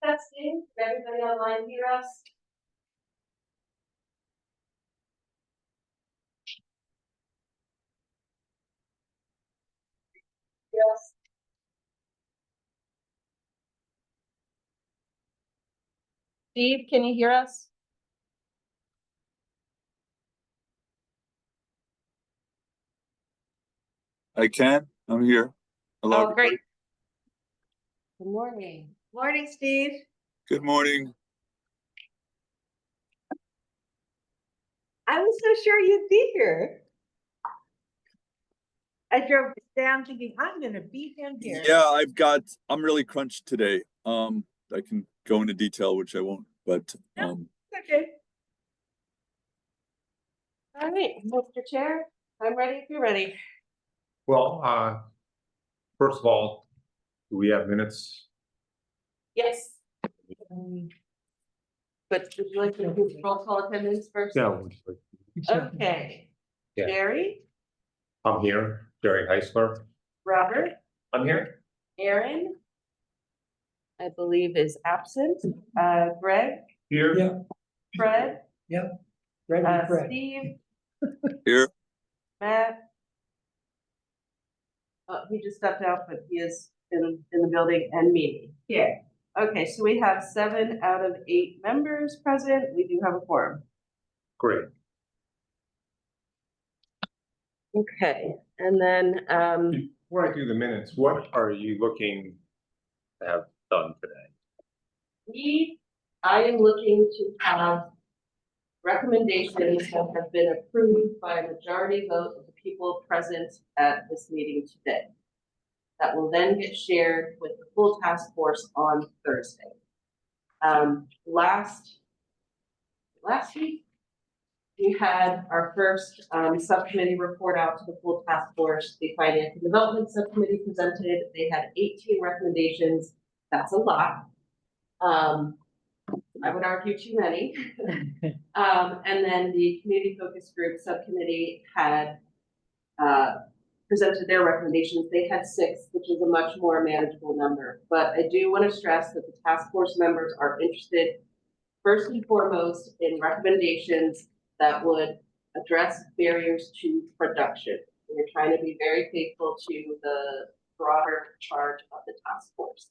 Testing, can everybody online hear us? Yes. Steve, can you hear us? I can. I'm here. Hello. Oh, great. Good morning. Morning, Steve. Good morning. I was so sure you'd be here. I drove down thinking, I'm gonna beat him here. Yeah, I'm really crunched today. I can go into detail, which I won't, but Okay. All right, Mr. Chair, I'm ready if you're ready. Well, first of all, do we have minutes? Yes. But would you like to do roll call attendance first? Yeah. Okay. Yeah. Jerry, I'm here. Jerry Heisler. Robert, I'm here. Aaron, I believe is absent. Greg, Here. Yeah, Fred, Greg and Fred. Steve, here. Matt. He just stepped out, but he is in the building, and Mimi. Yeah. Okay, so we have 7 out of 8 members present. We do have a quorum. Great. Okay, and then Before I do the minutes, what are you looking to have done today? I am looking to have recommendations that have been approved by a majority vote of the people present at this meeting today. That will then get shared with the full task force on Thursday. Last week, we had our first subcommittee report out to the full task force. The Finance and Development Subcommittee presented. They had 18 recommendations. That's a lot. I would argue too many. And then the Community Focus Group Subcommittee had presented their recommendations. They had 6, which is a much more manageable number. But I do want to stress that the task force members are interested first and foremost in recommendations that would address barriers to production. We're trying to be very faithful to the broader charge of the task force.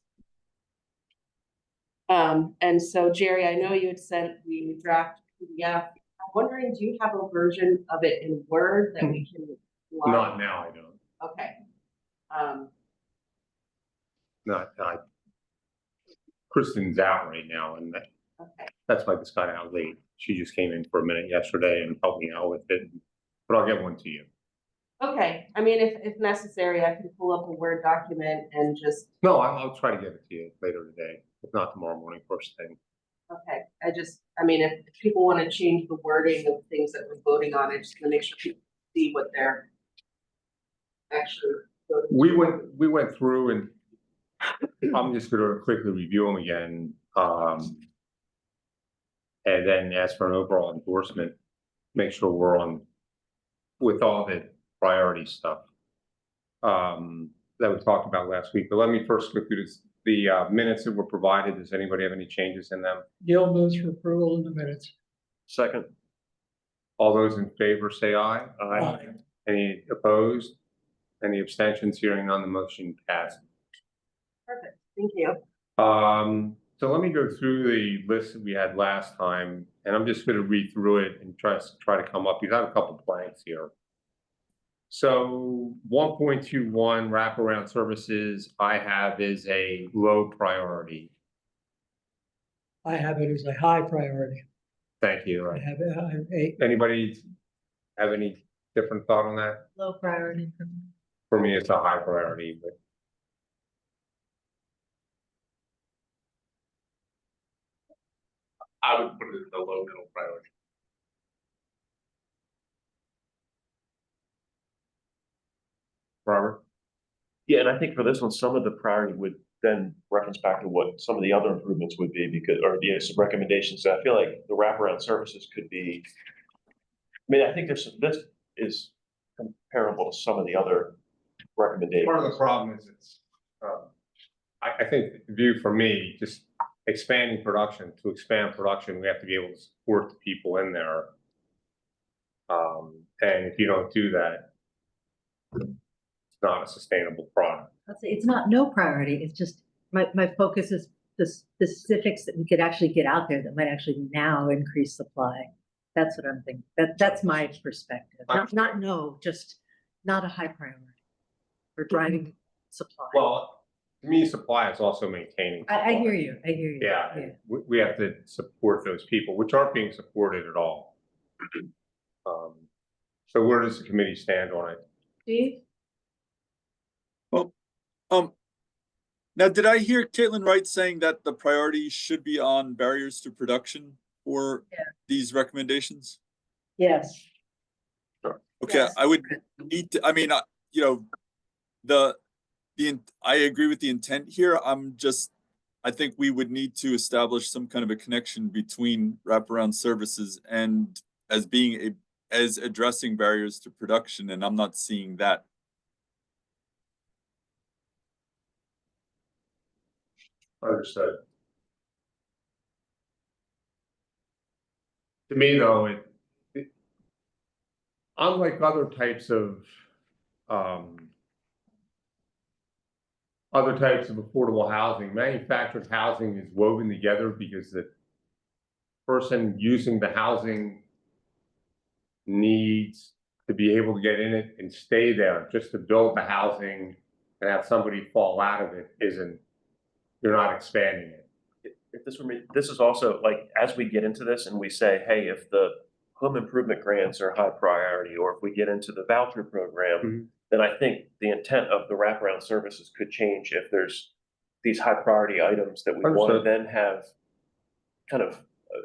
And so Jerry, I know you had sent the draft PDF. I'm wondering, do you have a version of it in Word that we can? Not now, I don't. Okay. Not. Kristen's out right now, and Okay. that's why this got out late. She just came in for a minute yesterday and helped me out with it. But I'll get one to you. Okay. I mean, if necessary, I can pull up a Word document and just. No, I'll try to get it to you later today, if not tomorrow morning, first thing. Okay. I mean, if people want to change the wording of things that we're voting on, I just want to make sure people see what they're actually voting. We went through, and I'm just going to quickly review them again, and then ask for an overall endorsement. Make sure we're on with all the priority stuff that we talked about last week. But let me first go through the minutes that were provided. Does anybody have any changes in them? Gail moves for approval in the minutes. Second. All those in favor say aye. Aye. Any opposed? Any abstentions? Hearing none, the motion passed. Perfect. Thank you. So let me go through the list that we had last time, and I'm just going to read through it and try to come up. You have a couple blanks here. So 1.21 wraparound services I have is a low priority. I have it as a high priority. Thank you. I have a, Anybody have any different thought on that? Low priority. For me, it's a high priority, but. I would put it at the low middle priority. Robert? Yeah, and I think for this one, some of the priority would then reference back to what some of the other improvements would be because, or some recommendations. So I feel like the wraparound services could be, I mean, I think this is comparable to some of the other recommendations. Part of the problem is it's I think the view for me, just expanding production, to expand production, we have to be able to support the people in there. And if you don't do that, it's not a sustainable product. I'll say it's not no priority, it's just, my focus is the specifics that we could actually get out there that might actually now increase supply. That's what I'm thinking. That's my perspective. Not no, just not a high priority for driving supply. Well, to me, supply is also maintaining. I supply. hear you, I hear you. Yeah, we have to support those people, which aren't being supported at all. So where does the committee stand on it? Steve? Now, did I hear Caitlin Wright saying that the priority should be on barriers to production for these recommendations? Yes. Okay, Yes. I would need to, I mean, you know, I agree with the intent here. I think we would need to establish some kind of a connection between wraparound services and as addressing barriers to production, and I'm not seeing that. Understood. To me, though, unlike other types of affordable housing, manufactured housing is woven together because the person using the housing needs to be able to get in it and stay there. Just to build the housing and have somebody fall out of it you're not expanding it. If this were me, this is also like, as we get into this and we say, hey, if the home improvement grants are high priority, or if we get into the voucher program, then I think the intent of the wraparound services could change if there's these high priority items that we want to then have kind of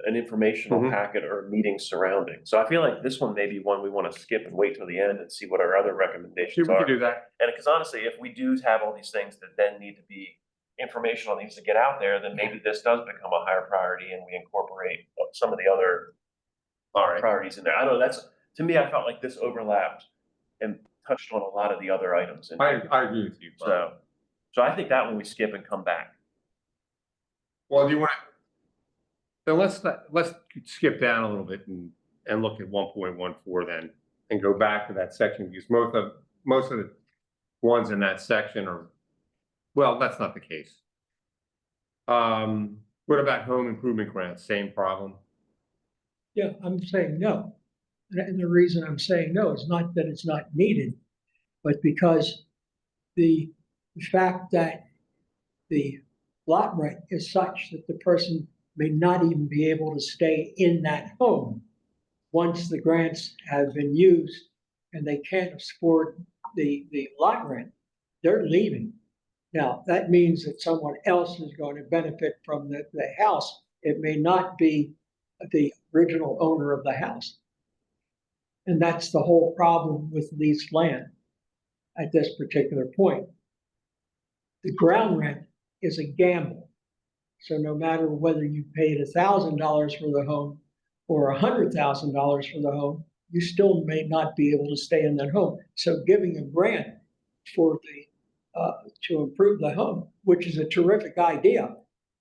an informational packet or meeting surrounding. So I feel like this one may be one we want to skip and wait till the end and see what our other recommendations We are. can do that. And because honestly, if we do have all these things that then need to be informational needs to get out there, then maybe this does become a higher priority and we incorporate some of the other priorities in there. I don't know, that's, to me, I felt like this overlapped and touched on a lot of the other items. I agree with you. So I think that one we skip and come back. Well, do you want to, then let's skip down a little bit and look at 1.14 then, and go back to that section, because most of the ones in that section are, well, that's not the case. What about home improvement grants? Same problem? Yeah, I'm saying no. And the reason I'm saying no is not that it's not needed, but because the fact that the lot rent is such that the person may not even be able to stay in that home once the grants have been used and they can't afford the lot rent, they're leaving. Now, that means that someone else is going to benefit from the house. It may not be the original owner of the house. And that's the whole problem with leased land at this particular point. The ground rent is a gamble. So no matter whether you paid $1,000 for the home or $100,000 for the home, you still may not be able to stay in that home. So giving a grant for to improve the home, which is a terrific idea.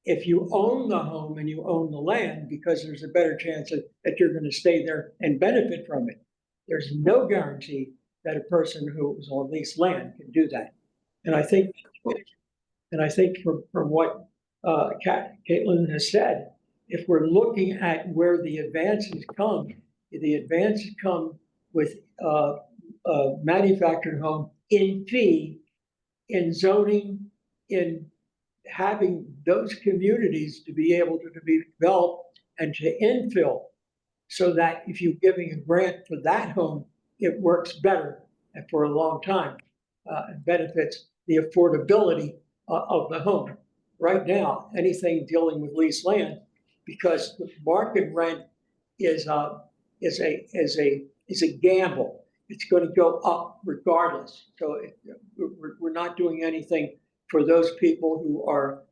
If you own the home and you own the land, because there's a better chance that you're going to stay there and benefit from it. There's no guarantee that a person who is on leased land can do that. And I think from what Caitlin has said, if we're looking at where the advances come with manufactured home in fee, in zoning, in having those communities to be able to be developed and to infill, so that if you're giving a grant for that home, it works better and for a long time, and benefits the affordability of the home. Right now, anything dealing with leased land, because the market rent is a gamble. It's going to go up regardless. So we're not doing anything for those people who are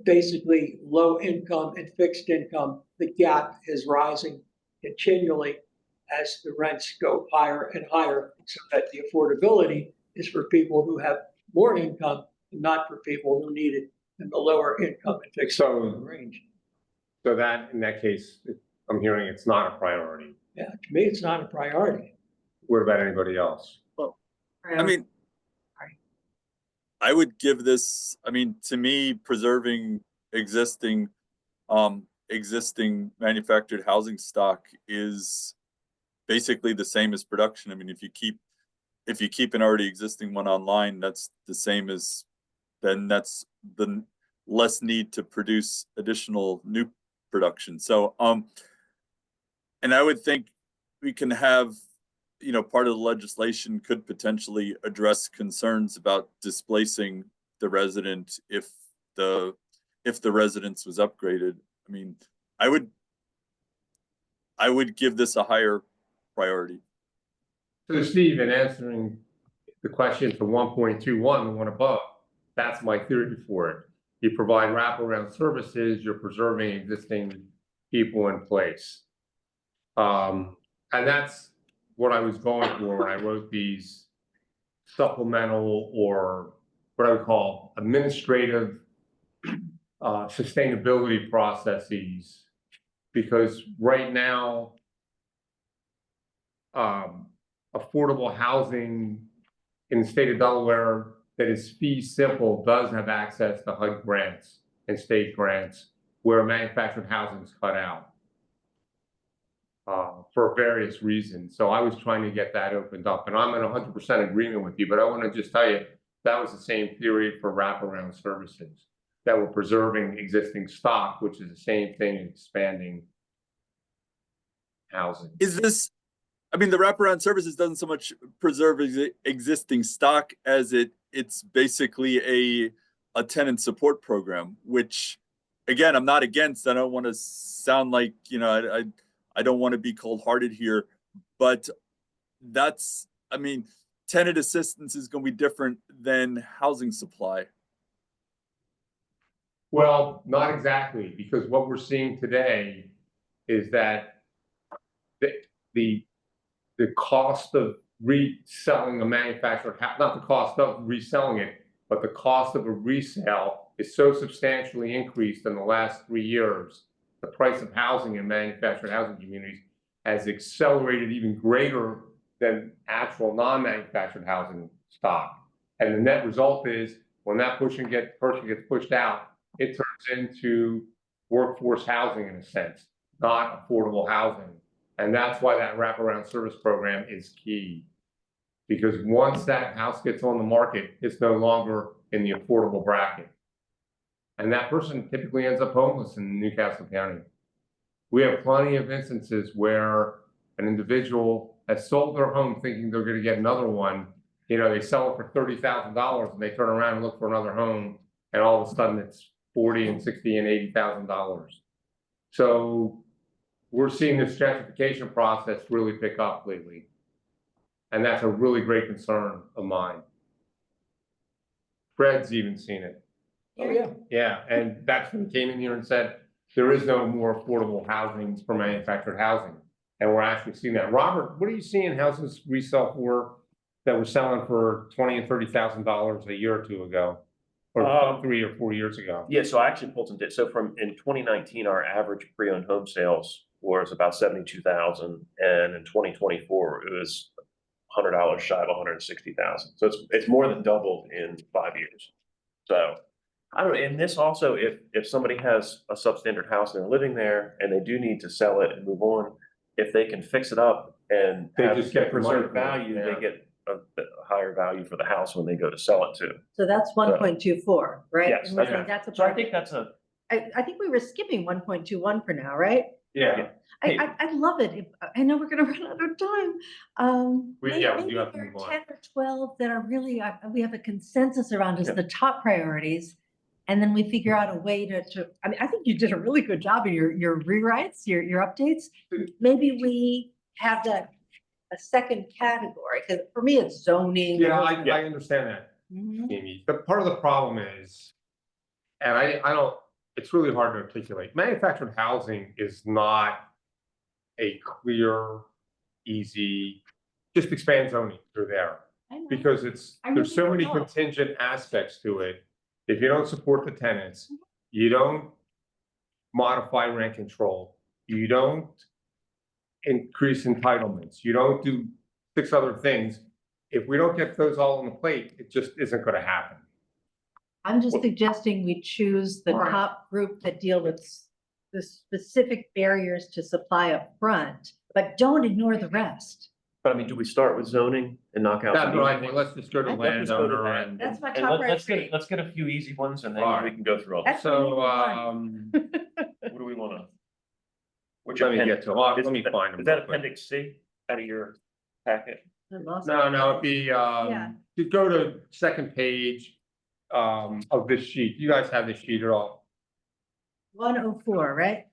basically low income and fixed income. The gap is rising continually as the rents go higher and higher, so that the affordability is for people who have more income not for people who need it in the lower income and fixed So- range. So that, in that case, I'm hearing it's not a priority. Yeah, to me, it's not a priority. What about anybody else? I mean, I would give this, I mean, to me, preserving existing manufactured housing stock is basically the same as production. I mean, if you keep an already existing one online, that's the same as, then that's the less need to produce additional new production. So, and I would think we can have, part of the legislation could potentially address concerns about displacing the resident if the residence was upgraded. I mean, I would give this a higher priority. So Steve, in answering the question for 1.21, the one above, that's my theory for it. You provide wraparound services, you're preserving existing people in place. And that's what I was going for when I wrote these supplemental, or what I would call administrative sustainability processes. Because right now, affordable housing in the state of Delaware that is fee simple does have access to HUD grants and state grants, where manufactured housing is cut out for various reasons. So I was trying to get that opened up, and I'm in 100% agreement with you, but I want to just tell you, that was the same theory for wraparound services, that we're preserving existing stock, which is the same thing as expanding housing. Is this, I mean, the wraparound services doesn't so much preserve existing stock as it's basically a tenant support program, which, again, I'm not against. I don't want to sound like, I don't want to be cold-hearted here, but that's, I mean, tenant assistance is going to be different than housing supply. Well, not exactly, because what we're seeing today is that the cost of reselling a manufactured house, not the cost of reselling it, but the cost of a resale is so substantially increased in the last 3 years. The price of housing in manufactured housing communities has accelerated even greater than actual non-manufactured housing stock. And the net result is, when that person gets pushed out, it turns into workforce housing in a sense, not affordable housing. And that's why that wraparound service program is key. Because once that house gets on the market, it's no longer in the affordable bracket. And that person typically ends up homeless in Newcastle County. We have plenty of instances where an individual has sold their home thinking they're going to get another one. They sell it for $30,000 and they turn around and look for another home, and all of a sudden it's $40,000 and $60,000 and $80,000. So we're seeing this gentrification process really pick up lately. And that's a really great concern of mine. Fred's even seen it. Oh, yeah. Yeah, and that's when he came in here and said, there is no more affordable housing for manufactured housing. And we're actually seeing that. Robert, what are you seeing houses resell for that were selling for $20,000 and $30,000 a year or two ago? Or 3 or 4 years ago? Yeah, so I actually pulled some data. So in 2019, our average pre-owned home sales was about 72,000, and in 2024 it was $100 shy of 160,000. So it's more than doubled in 5 years. So I don't know. And this also, if somebody has a substandard house and they're living there and they do need to sell it and move on, if they can fix it up and They just get the money preserved for it, value, yeah. they get a higher value for the house when they go to sell it too. So that's 1.24, right? Yes, And we're okay. saying that's a So I part, think that's a, I think we were skipping 1.21 for now, right? Yeah. Hey. I love it. I know we're gonna run out of time. We Maybe do have there to are move on. 10 or 12 that are really, we have a consensus around as Yeah. the top priorities. And then we figure out a way to, I mean, I think you did a really good job in your rewrites, your updates. Maybe we have that, a second category, because for me, it's zoning. Yeah, I understand that, Mhm. Amy. But part of the problem is, and I don't, it's really hard to articulate. Manufactured housing is not a clear, easy, just expand zoning through there. I know. Because I there's so really many don't know. contingent aspects to it if you don't support the tenants, you don't modify rent control, you don't increase entitlements, you don't do 6 other things. If we don't get those all on the plate, it just isn't gonna happen. I'm just suggesting we choose the Alright. top group that deal with the specific barriers to supply up front, but don't ignore the rest. But I mean, do we start with zoning and knock out? That's some what I easy think, ones? let's just go to Let's just go to landowner that. and. That's my And top let's priority. let's get a few easy ones and then Alright. we can go through all That's this. So, What do we wanna? Which let me appendix? get to, let Is me that- find them. Is that real quick. appendix C out of your packet? I lost No, it. no, it'd be, Yeah. you go to second page, of this sheet. You guys have this sheet at all? 104, right?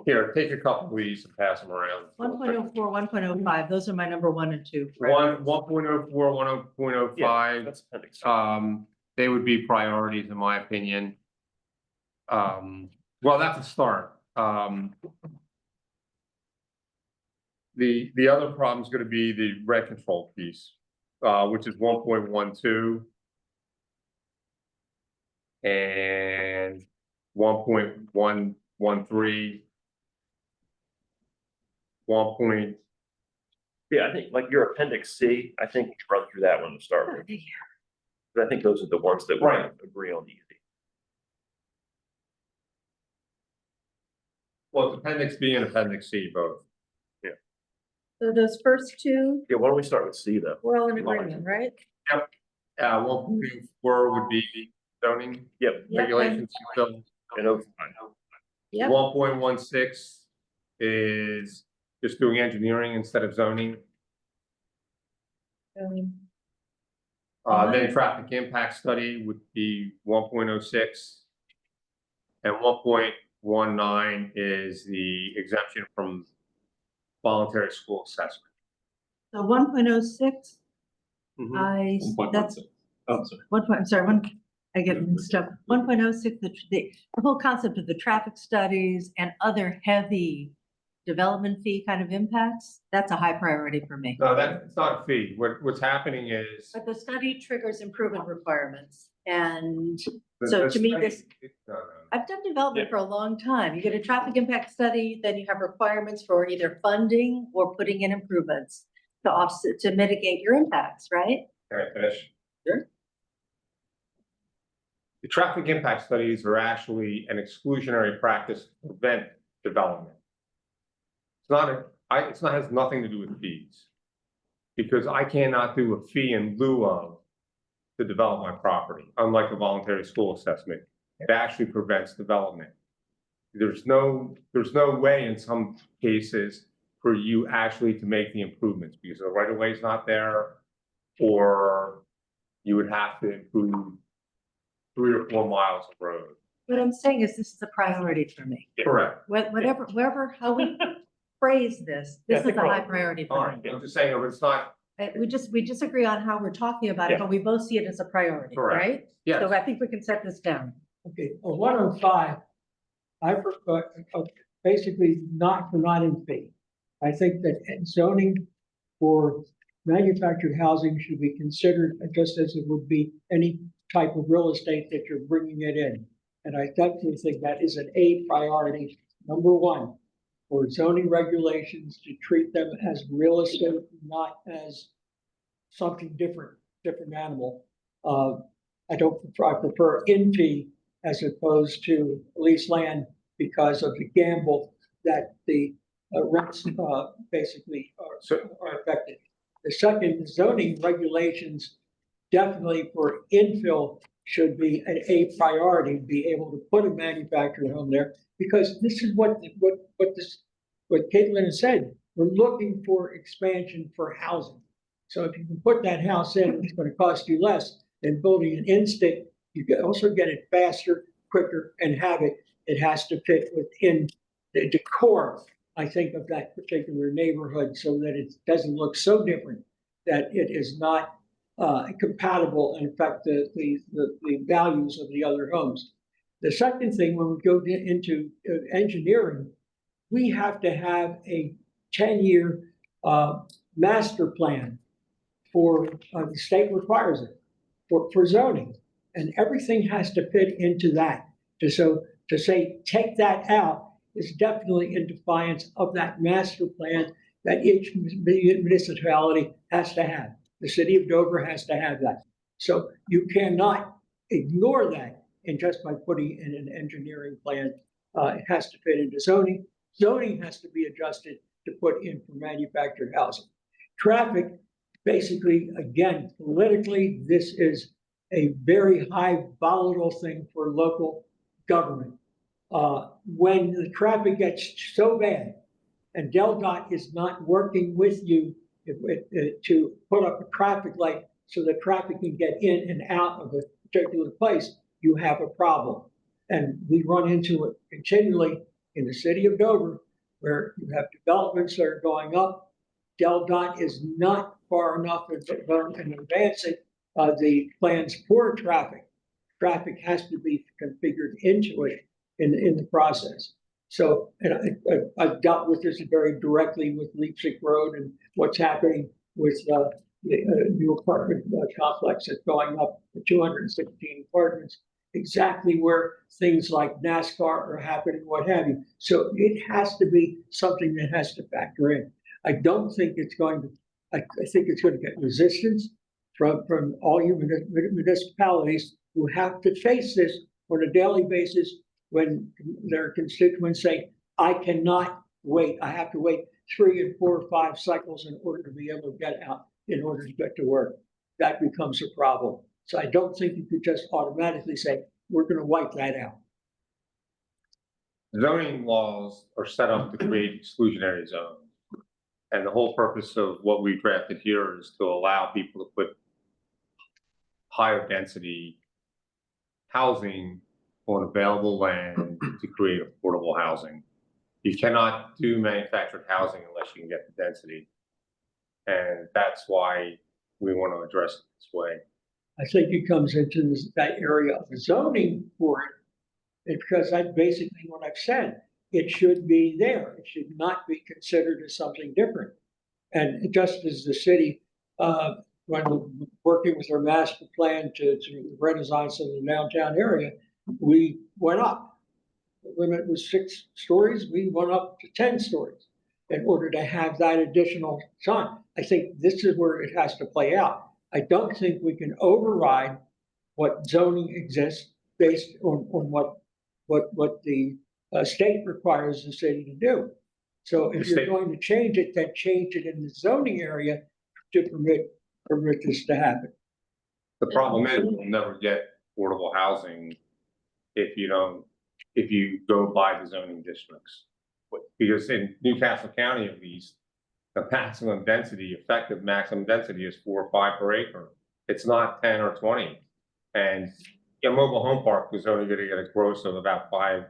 Here, take a couple of these and pass them around. 1.04, 1.05, those are my number 1 and 2. 1.04, 1.05, That's appendix C. they would be priorities in my opinion. Well, that's a start. The other problem is gonna be the rent control piece, which is 1.12. And 1.113. 1. Yeah, I think like your appendix C, I think we should run through that one to start with. But I think those are the ones that we Right. agree on easy. Well, it's appendix B and appendix C both. So those first two, Yeah, why don't we start with C though? we're all in agreement, right? 1.4 would be zoning Yep. Yep. regulations. So And those- Yep. 1.16 is just doing engineering instead of zoning. Then traffic impact study would be 1.06. And 1.19 is the exemption from voluntary school assessment. So 1.06, Mhm. that's. I'm sorry, I get mixed up. 1.06, the whole concept of the traffic studies and other heavy development fee kind of impacts, that's a high priority for me. No, it's not a fee. What's happening is. But the study triggers improvement requirements, and so to me, this, No. I've done development for a long time. You get a traffic impact study, then you have requirements for either funding or putting in improvements to offset, to mitigate your impacts, right? Can I finish? Sure. The traffic impact studies are actually an exclusionary practice to prevent development. It's not, has nothing to do with fees. Because I cannot do a fee in lieu of to develop my property, unlike a voluntary school assessment. It actually prevents development. There's no way in some cases for you actually to make the improvements because the right of way is not there. Or you would have to improve 3 or 4 miles of road. What I'm saying is this is a priority for me. Correct. Whatever, wherever, how we phrase this, Yeah, I this is think a we're all- high priority All for right, me. I'm just saying, it's not, We disagree on how we're talking about it, Yeah. but we both see it as a priority, Correct. right? yes. So I think we can set this down. Okay, 105, I prefer, basically not in fee. I think that zoning for manufactured housing should be considered just as it would be any type of real estate that you're bringing it in. And I definitely think that is an A priority, number 1, for zoning regulations to treat them as real estate, not as something different animal. I prefer in fee as opposed to lease land because of the gamble that the rents basically are affected. The second, zoning regulations definitely for infill should be an A priority, be able to put a manufactured home there, because this is what Caitlin has said, we're looking for expansion for housing. So if you can put that house in, it's gonna cost you less than building an instinct. You can also get it faster, quicker, and have it. It has to fit within the decor, I think, of that particular neighborhood so that it doesn't look so different that it is not compatible and affect the values of the other homes. The second thing, when we go into engineering, we have to have a 10-year master plan for, the state requires it, for zoning. And everything has to fit into that. To say, take that out is definitely in defiance of that master plan that each municipality has to have. The city of Dover has to have that. So you cannot ignore that and just by putting in an engineering plan, it has to fit into zoning. Zoning has to be adjusted to put in for manufactured housing. Traffic, basically, again, politically, this is a very high volatile thing for local government. When the traffic gets so bad and DelDOT is not working with you to put up a traffic light so the traffic can get in and out of a particular place, you have a problem. And we run into it continually in the city of Dover, where you have developments that are going up. DelDOT is not far enough in advancing the plans for traffic. Traffic has to be configured into it in the process. So, and I've dealt with this very directly with Leipzig Road and what's happening with the new apartment complex that's going up to 216 apartments, exactly where things like NASCAR are happening, what have you. So it has to be something that has to factor in. I don't think it's going to, I think it's going to get resistance from all you municipalities who have to face this on a daily basis when their constituents say, I cannot wait. I have to wait 3 and 4 or 5 cycles in order to be able to get out, in order to get to work. That becomes a problem. So I don't think you could just automatically say, we're going to wipe that out. Zoning laws are set up to create exclusionary zones. And the whole purpose of what we drafted here is to allow people to put higher density housing on available land to create affordable housing. You cannot do manufactured housing unless you can get the density. And that's why we want to address it this way. I think it comes into that area of zoning for it, because that's basically what I've said. It should be there. It should not be considered as something different. And just as the city, when we're working with our master plan to renaissance of the downtown area, we went up. The limit was 6 stories. We went up to 10 stories in order to have that additional time. I think this is where it has to play out. I don't think we can override what zoning exists based on what the state requires the city to do. So if you're going to change it, then change it in the zoning area to permit this to happen. The problem is we'll never get affordable housing if you go by the zoning districts. Because in Newcastle County, at least, the maximum density, effective maximum density is 4 or 5 per acre. It's not 10 or 20. And a mobile home park is only going to get a gross of about 5,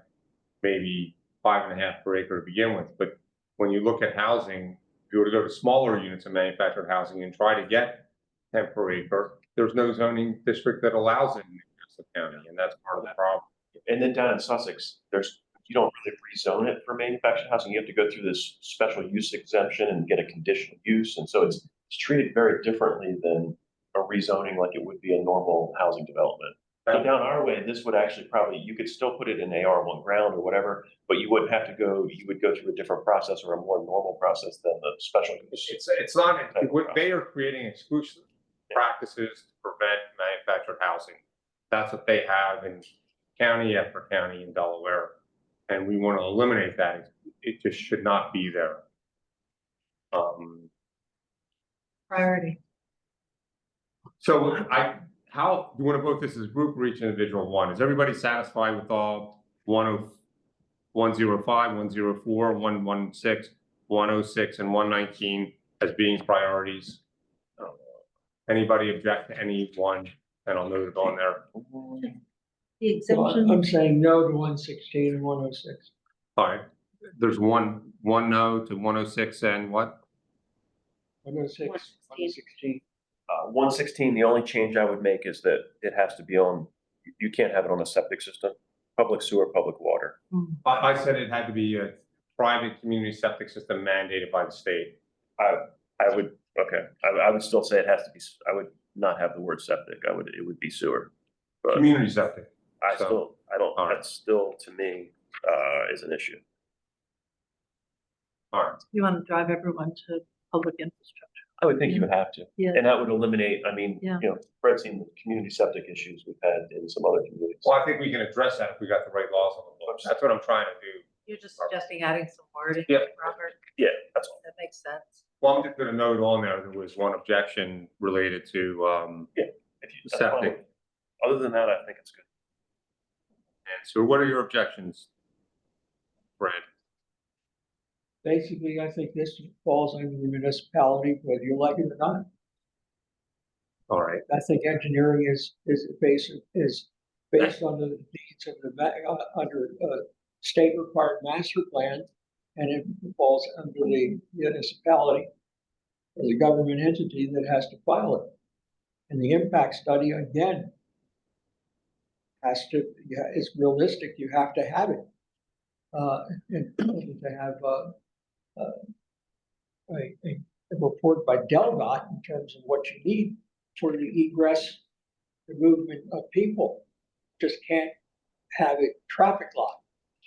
maybe 5.5 per acre to begin with. But when you look at housing, if you were to go to smaller units of manufactured housing and try to get 10 per acre, there's no zoning district that allows it in Newcastle County, and that's part of the problem. And then down in Sussex, you don't really rezone it for manufactured housing. You have to go through this special use exemption and get a conditional use. And so it's treated very differently than a rezoning like it would be a normal housing development. So down our way, this would actually you could still put it in AR1 ground or whatever, but you wouldn't have to you would go through a different process or a more normal process than the special use. It's not, they are creating exclusive practices to prevent manufactured housing. That's what they have in county after county in Delaware. And we want to eliminate that. It just should not be there. Priority. So how do you want to vote this as group or each individual one? Is everybody satisfied with all 105, 104, 116, 106, and 119 as being priorities? Anybody object to any one? And I'll note it on there. The Well, exemption, I'm saying no to 116 and 106. All right, there's one no to 106 and what? 106, 116. 116, the only change I would make is that it has to be you can't have it on a septic system, public sewer, public water. I said it had to be a private community septic system mandated by the state. I would still say it has to be, I would not have the word septic. It would be sewer. But Community septic. I So, still, I don't, all right. that's still, to me, is an issue. All right. You want to drive everyone to public infrastructure. I would think you would have to. Yeah. And that would eliminate, I mean, Yeah. Fred's seen the community septic issues we've had in some other communities. Well, I think we can address that if we got the right laws on the books. That's what I'm trying to do. You're just suggesting adding some wording, Yeah. Robert? Yeah, that's all. That makes sense. Well, I'm just gonna note on there was one objection related to, If you, that's fine Septic. with me. Other than that, I think it's good. and so what are your objections, Fred? Basically, I think this falls under the municipality, whether you like it or not. All right. I think engineering is based on the needs of under state required master plan. And it falls under the municipality or the government entity that has to file it. And the impact study, again, is realistic, you have to have it. And to have a report by DelDOT in terms of what you need for the egress, the movement of people. Just can't have a traffic light.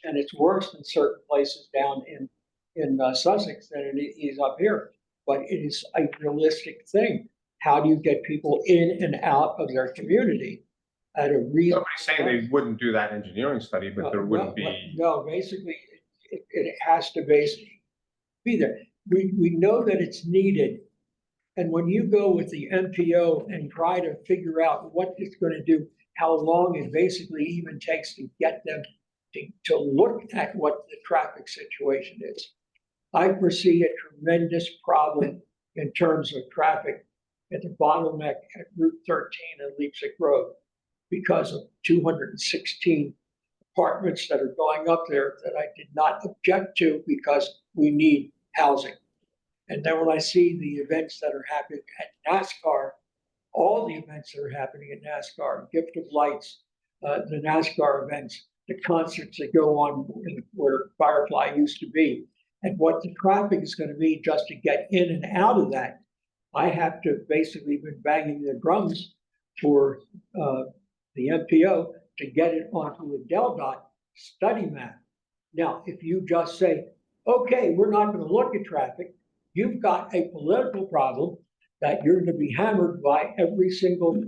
And it's worse in certain places down in Sussex than it is up here. But it is a realistic thing. How do you get people in and out of their community at a reasonable? Nobody's saying they wouldn't do that engineering study, but there wouldn't be. No, basically, it has to basically be there. We know that it's needed. And when you go with the MPO and try to figure out what it's going to do, how long it basically even takes to get them to look at what the traffic situation is. I foresee a tremendous problem in terms of traffic at the bottleneck at Route 13 and Leipzig Road because of 216 apartments that are going up there that I did not object to because we need housing. And then when I see the events that are happening at NASCAR, all the events that are happening at NASCAR, Gift of Lights, the NASCAR events, the concerts that go on where Firefly used to be, and what the traffic is going to be just to get in and out of that. I have to basically been banging the drums for the MPO to get it onto the DelDOT study map. Now, if you just say, okay, we're not going to look at traffic, you've got a political problem that you're going to be hammered by every single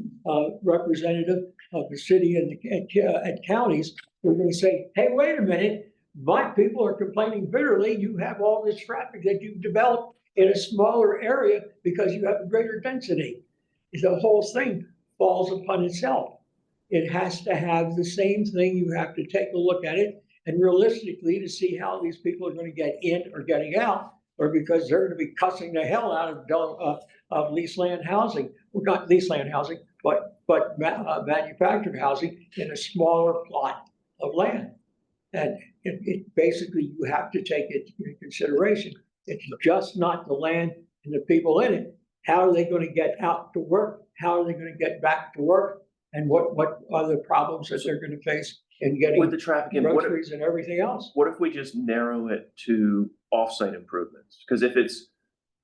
representative of the city and counties. We're going to say, hey, wait a minute, my people are complaining bitterly. You have all this traffic that you've developed in a smaller area because you have a greater density. The whole thing falls upon itself. It has to have the same thing. You have to take a look at it and realistically to see how these people are going to get in or getting out, or because they're going to be cussing the hell out of lease land housing, well, not lease land housing, but manufactured housing in a smaller plot of land. And it basically, you have to take it into consideration. It's just not the land and the people in it. How are they going to get out to work? How are they going to get back to work? And what are the problems that they're going to face in getting With the traffic, and groceries and everything else? what if we just narrow it to off-site improvements? Because if it's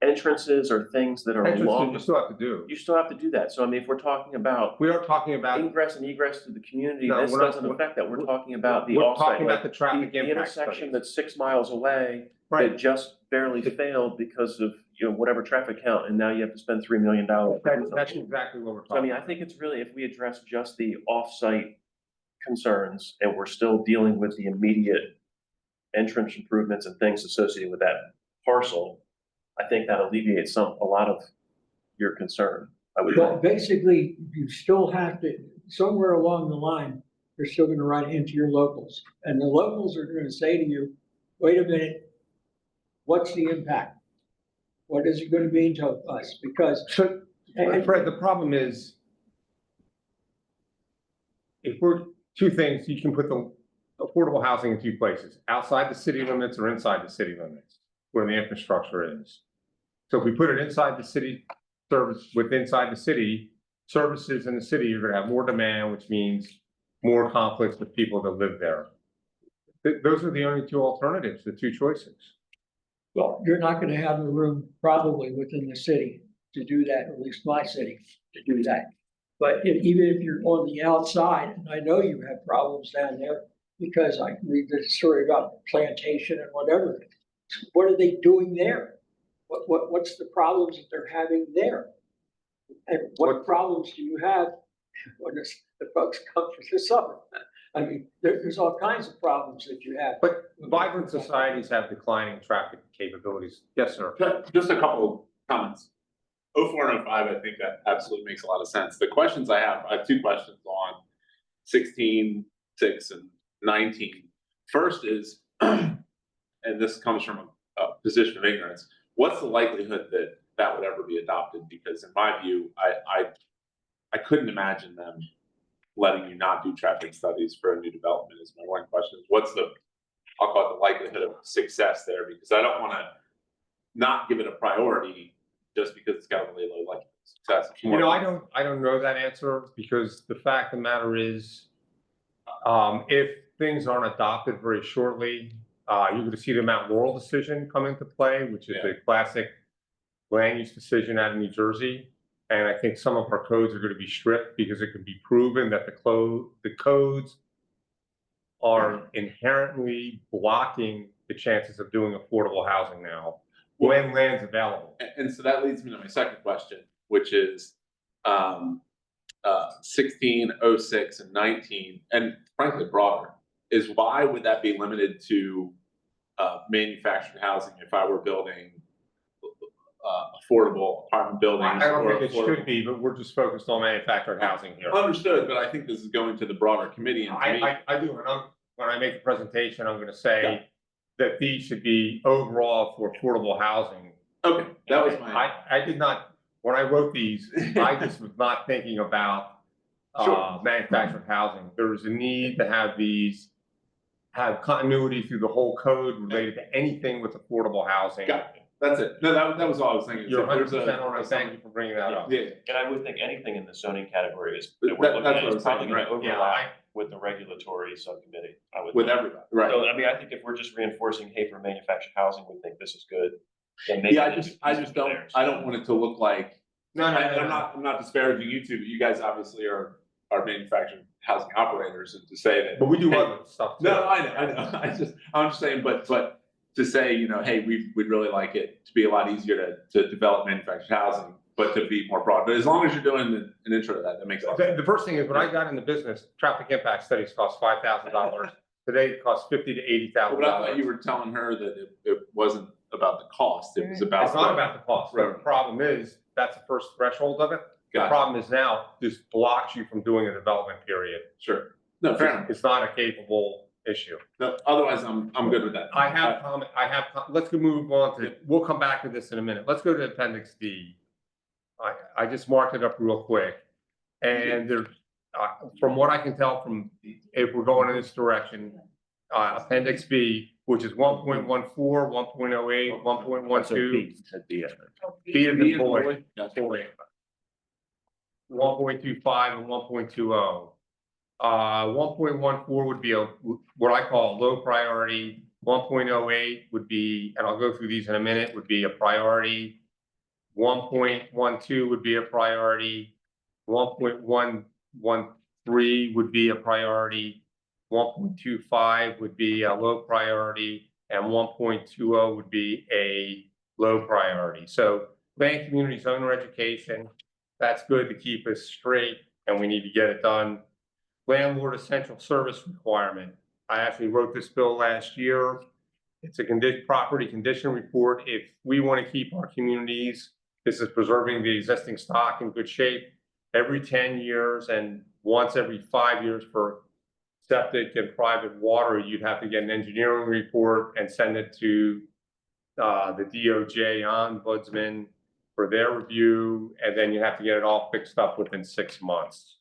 entrances or things that are Entrances along, you still have to do. you still have to do that. So I mean, if we're talking about We are talking about, ingress and egress to the community, No, this we're not- doesn't affect that. We're talking about the we're off-site, talking about like the traffic the impact intersection studies. that's 6 miles away that Right. just barely failed because of, whatever traffic count, and now you have to spend $3 million. That's exactly what we're So I talking mean, I think it's really, if we address just the off-site concerns and we're still dealing with the immediate entrance improvements and things associated with that parcel, I think that alleviates a lot of your concern, I would But think. basically, you still have to, somewhere along the line, you're still going to run into your locals. And the locals are going to say to you, wait a minute, what's the impact? What is it going to mean to us? Because So, Fred, the problem is, if we're, two things, you can put the affordable housing in two places, outside the city limits or inside the city limits, where the infrastructure is. So if we put it inside the city inside the city, services in the city, you're gonna have more demand, which means more conflicts with people that live there. Those are the only two alternatives, the two choices. well, you're not going to have the room probably within the city to do that, or at least my city to do that. But even if you're on the outside, and I know you have problems down there, because I read the story about plantation and whatever. What are they doing there? What's the problems that they're having there? And what problems do you have when the folks come for the summer? I mean, there's all kinds of problems that you have. But vibrant societies have declining traffic capabilities. Yes, sir. Just a couple comments. 04 and 05, I think that absolutely makes a lot of sense. The questions I have 2 questions on 16, 6, and 19. First is, and this comes from a position of ignorance, what's the likelihood that that would ever be adopted? Because in my view, I couldn't imagine them letting you not do traffic studies for a new development is my one question. What's the, I'll call it the likelihood of success there? Because I don't want to not give it a priority just because it's got a really low likelihood of success. You know, I don't know that answer, because the fact of the matter is, if things aren't adopted very shortly, you're going to see the Mount Laurel decision come into play, which is a classic land use decision out of New Jersey. And I think some of our codes are going to be strict because it can be proven that the codes are inherently blocking the chances of doing affordable housing now when land's available. And so that leads me to my second question, which is 16, 06, and 19, and frankly broader, is why would that be limited to manufactured housing if I were building affordable apartment buildings? I don't think it should be, but we're just focused on manufactured housing here. Understood, but I think this is going to the broader committee. And to me, I do, and when I make the presentation, I'm going to say that these should be overall for affordable housing. okay, that was my. I did not, when I wrote these, I just was not thinking about manufactured housing. There's a need to have these, have continuity through the whole code related to anything with affordable housing. Got it. That's it. No, that was all I was thinking. You're There's 100% on it. Thank you for bringing that up. Yeah, And I would think anything in the zoning category is, That- that we're looking that's at what I is was probably saying, gonna right. overlap with the regulatory subcommittee, I would with think. everybody, right? So, I mean, I think if we're just reinforcing, hey, for manufactured housing, we think this is good, then maybe. Yeah, this I is just there. don't. I don't want it to look like. No, I'm not disparaging you two, but you guys obviously are manufactured housing operators, and to say that. But we do hey, other stuff too. No, I know. I'm just saying, but to say, you know, hey, we'd really like it to be a lot easier to develop manufactured housing, but to be more broad. But as long as you're doing an intro to that, that makes a lot of sense. The first thing is, when I got into business, traffic impact studies cost $5,000. Today it costs $50,000 to $80,000. But I thought you were telling her that it wasn't about the cost, it was about. It's not about the cost. The Right. problem is, that's the first threshold of it. The Gotcha. problem is now, this blocks you from doing a development period. Sure. No, fair enough. It's not a capable issue. No, otherwise, I'm good with that. I have comment, let's move on to, we'll come back to this in a minute. Let's go to Appendix D. I just marked it up real quick. And there, from what I can tell from, if we're going in this direction, Appendix B, which is 1.14, 1.08, 1.12. B is the boy. 1.25 and 1.20. 1.14 would be what I call a low priority. 1.08 would be, and I'll go through these in a minute, would be a priority. 1.12 would be a priority. 1.113 would be a priority. 1.25 would be a low priority, and 1.20 would be a low priority. So planned community zone or education, that's good to keep us straight, and we need to get it done. Landlord essential service requirement. I actually wrote this bill last year. It's a property condition report. If we want to keep our communities, this is preserving the existing stock in good shape. Every 10 years and once every 5 years for septic and private water, you'd have to get an engineering report and send it to the DOJ ombudsman for their review, and then you have to get it all fixed up within 6 months.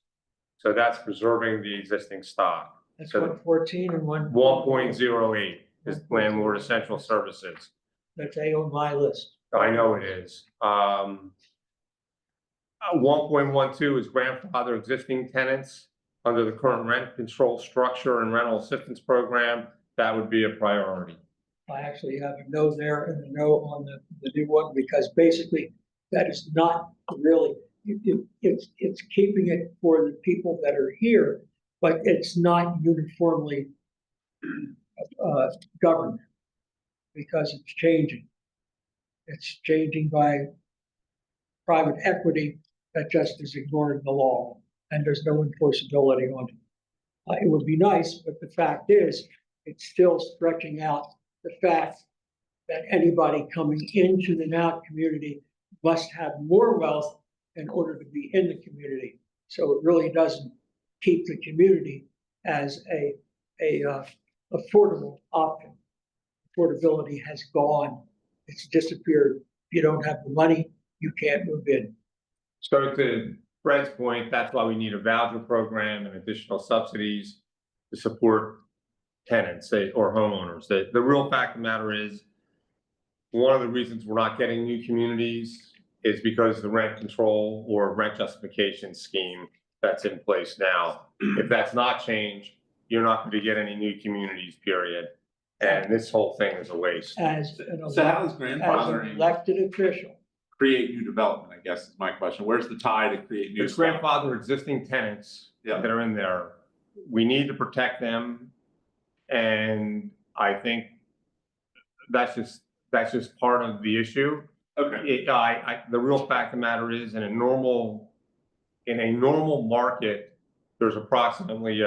So that's preserving the existing stock. That's So 114 and 1.08 is landlord essential services. That's A on my list. I know it is. 1.12 is grandfather existing tenants under the current rent control structure and rental assistance program. That would be a priority. I actually have a no there and a no on the new one, because basically that is not really, it's keeping it for the people that are here, but it's not uniformly governed because it's changing. It's changing by private equity that just is ignoring the law, and there's no enforceability on it. It would be nice, but the fact is, it's still stretching out the fact that anybody coming into the now community must have more wealth in order to be in the community. So it really doesn't keep the community as a affordable option. Affordability has gone, it's disappeared. If you don't have the money, you can't move in. So to Fred's point, that's why we need a voucher program and additional subsidies to support tenants or homeowners. The real fact of the matter is, one of the reasons we're not getting new communities is because of the rent control or rent justification scheme that's in place now. If that's not changed, you're not going to get any new communities, period. And this whole thing is a waste. As an So how is elected grandfathering official. create new development, I guess is my question. Where's the tie to create new It's stuff? grandfather existing tenants Yeah. that are in there. We need to protect them. And I think that's just part of the issue. Okay, The real fact of the matter is, in a normal market, there's approximately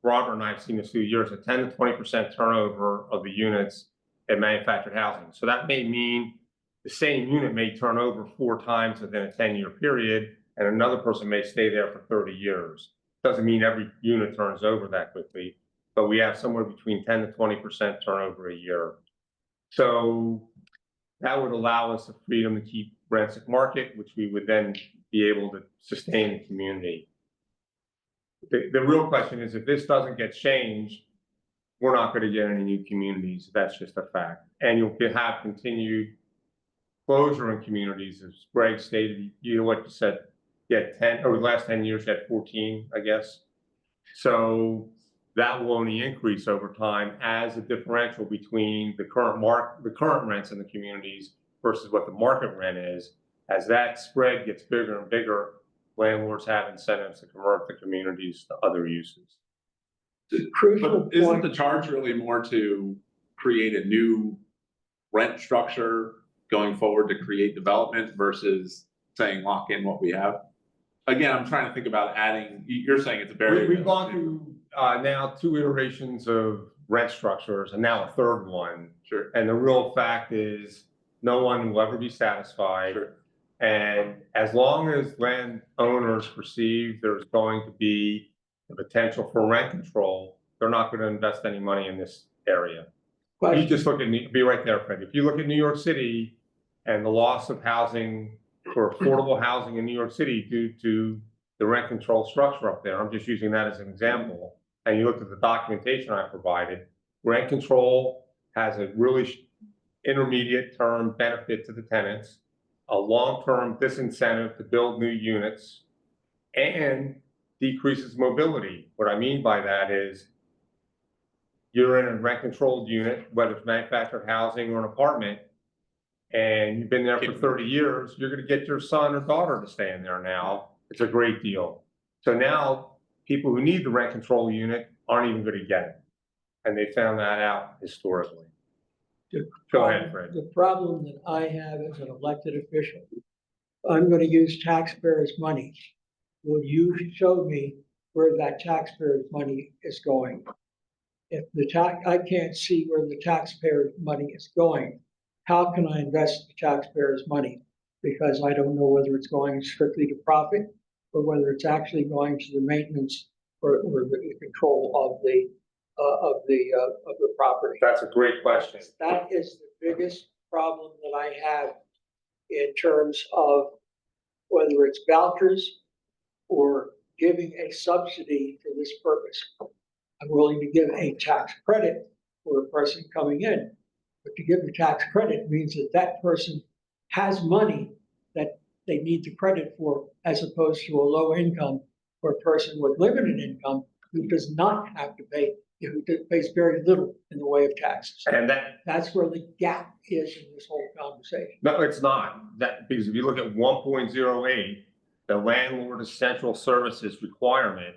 Robert and I have seen this through years, a 10 to 20% turnover of the units in manufactured housing. So that may mean the same unit may turn over 4 times within a 10-year period, and another person may stay there for 30 years. Doesn't mean every unit turns over that quickly, but we have somewhere between 10 to 20% turnover a year. So that would allow us the freedom to keep rents at market, which we would then be able to sustain the community. The real question is, if this doesn't get changed, we're not going to get any new communities. That's just a fact. And you'll have continued closure in communities, as Greg stated. You know what you said, you had 10, over the last 10 years, you had 14, I guess. So that will only increase over time as the differential between the current rents in the communities versus what the market rent is. As that spread gets bigger and bigger, landlords have incentives to convert the communities to other uses. Crucial but isn't point. the charge really more to create a new rent structure going forward to create development versus saying lock in what we have? Again, I'm trying to think about adding, you're saying it's a very. We've gone through now 2 iterations of rent structures and now a 3rd one. Sure. And the real fact is no one will ever be satisfied. Sure. And as long as landowners perceive there's going to be the potential for rent control, they're not going to invest any money in this area. You just look at, be right there, Fred. If you look at New York City and the loss of housing for affordable housing in New York City due to the rent control structure up there, I'm just using that as an example. And you look at the documentation I provided, rent control has a really intermediate term benefit to the tenants, a long-term disincentive to build new units, and decreases mobility. What I mean by that is you're in a rent-controlled unit, whether it's manufactured housing or an apartment, and you've been there for 30 years, you're going to get your son or daughter to stay in there now. It's a great deal. So now people who need the rent control unit aren't even going to get it. And they found that out historically. Go ahead, Fred. The problem that I have as an elected official, I'm going to use taxpayers' money. Will you show me where that taxpayers' money is going? If I can't see where the taxpayers' money is going, how can I invest the taxpayers' money? Because I don't know whether it's going strictly to profit or whether it's actually going to the maintenance or the control of the property. That's a great question. That is the biggest problem that I have in terms of whether it's vouchers or giving a subsidy for this purpose. I'm willing to give a tax credit for a person coming in, but to give the tax credit means that that person has money that they need the credit for, as opposed to a low income or a person with limited income who does not have to pay who pays very little in the way of taxes. And that, That's where the gap is in this whole conversation. no, it's not, that, because if you look at 1.08, the landlord essential services requirement,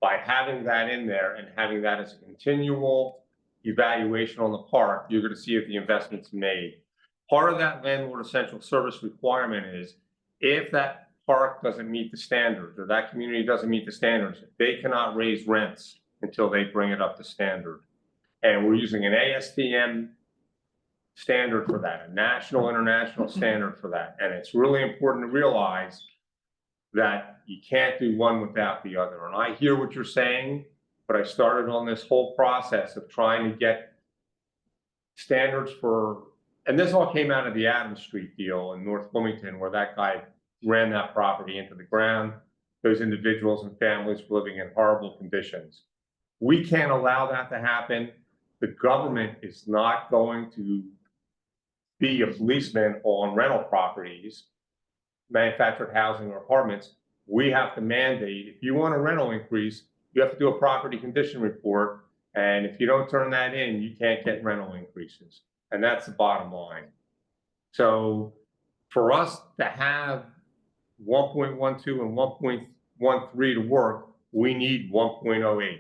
by having that in there and having that as a continual evaluation on the park, you're gonna see if the investment's made. Part of that landlord essential service requirement is if that park doesn't meet the standards or that community doesn't meet the standards, they cannot raise rents until they bring it up to standard. And we're using an ASTM standard for that, a national, international standard for that. And it's really important to realize that you can't do one without the other. And I hear what you're saying, but I started on this whole process of trying to get standards for, and this all came out of the Adams Street deal in North Wilmington, where that guy ran that property into the ground. Those individuals and families were living in horrible conditions. We can't allow that to happen. The government is not going to be a policeman on rental properties, manufactured housing or apartments. We have to mandate, if you want a rental increase, you have to do a property condition report. And if you don't turn that in, you can't get rental increases. And that's the bottom line. So for us to have 1.12 and 1.13 to work, we need 1.08.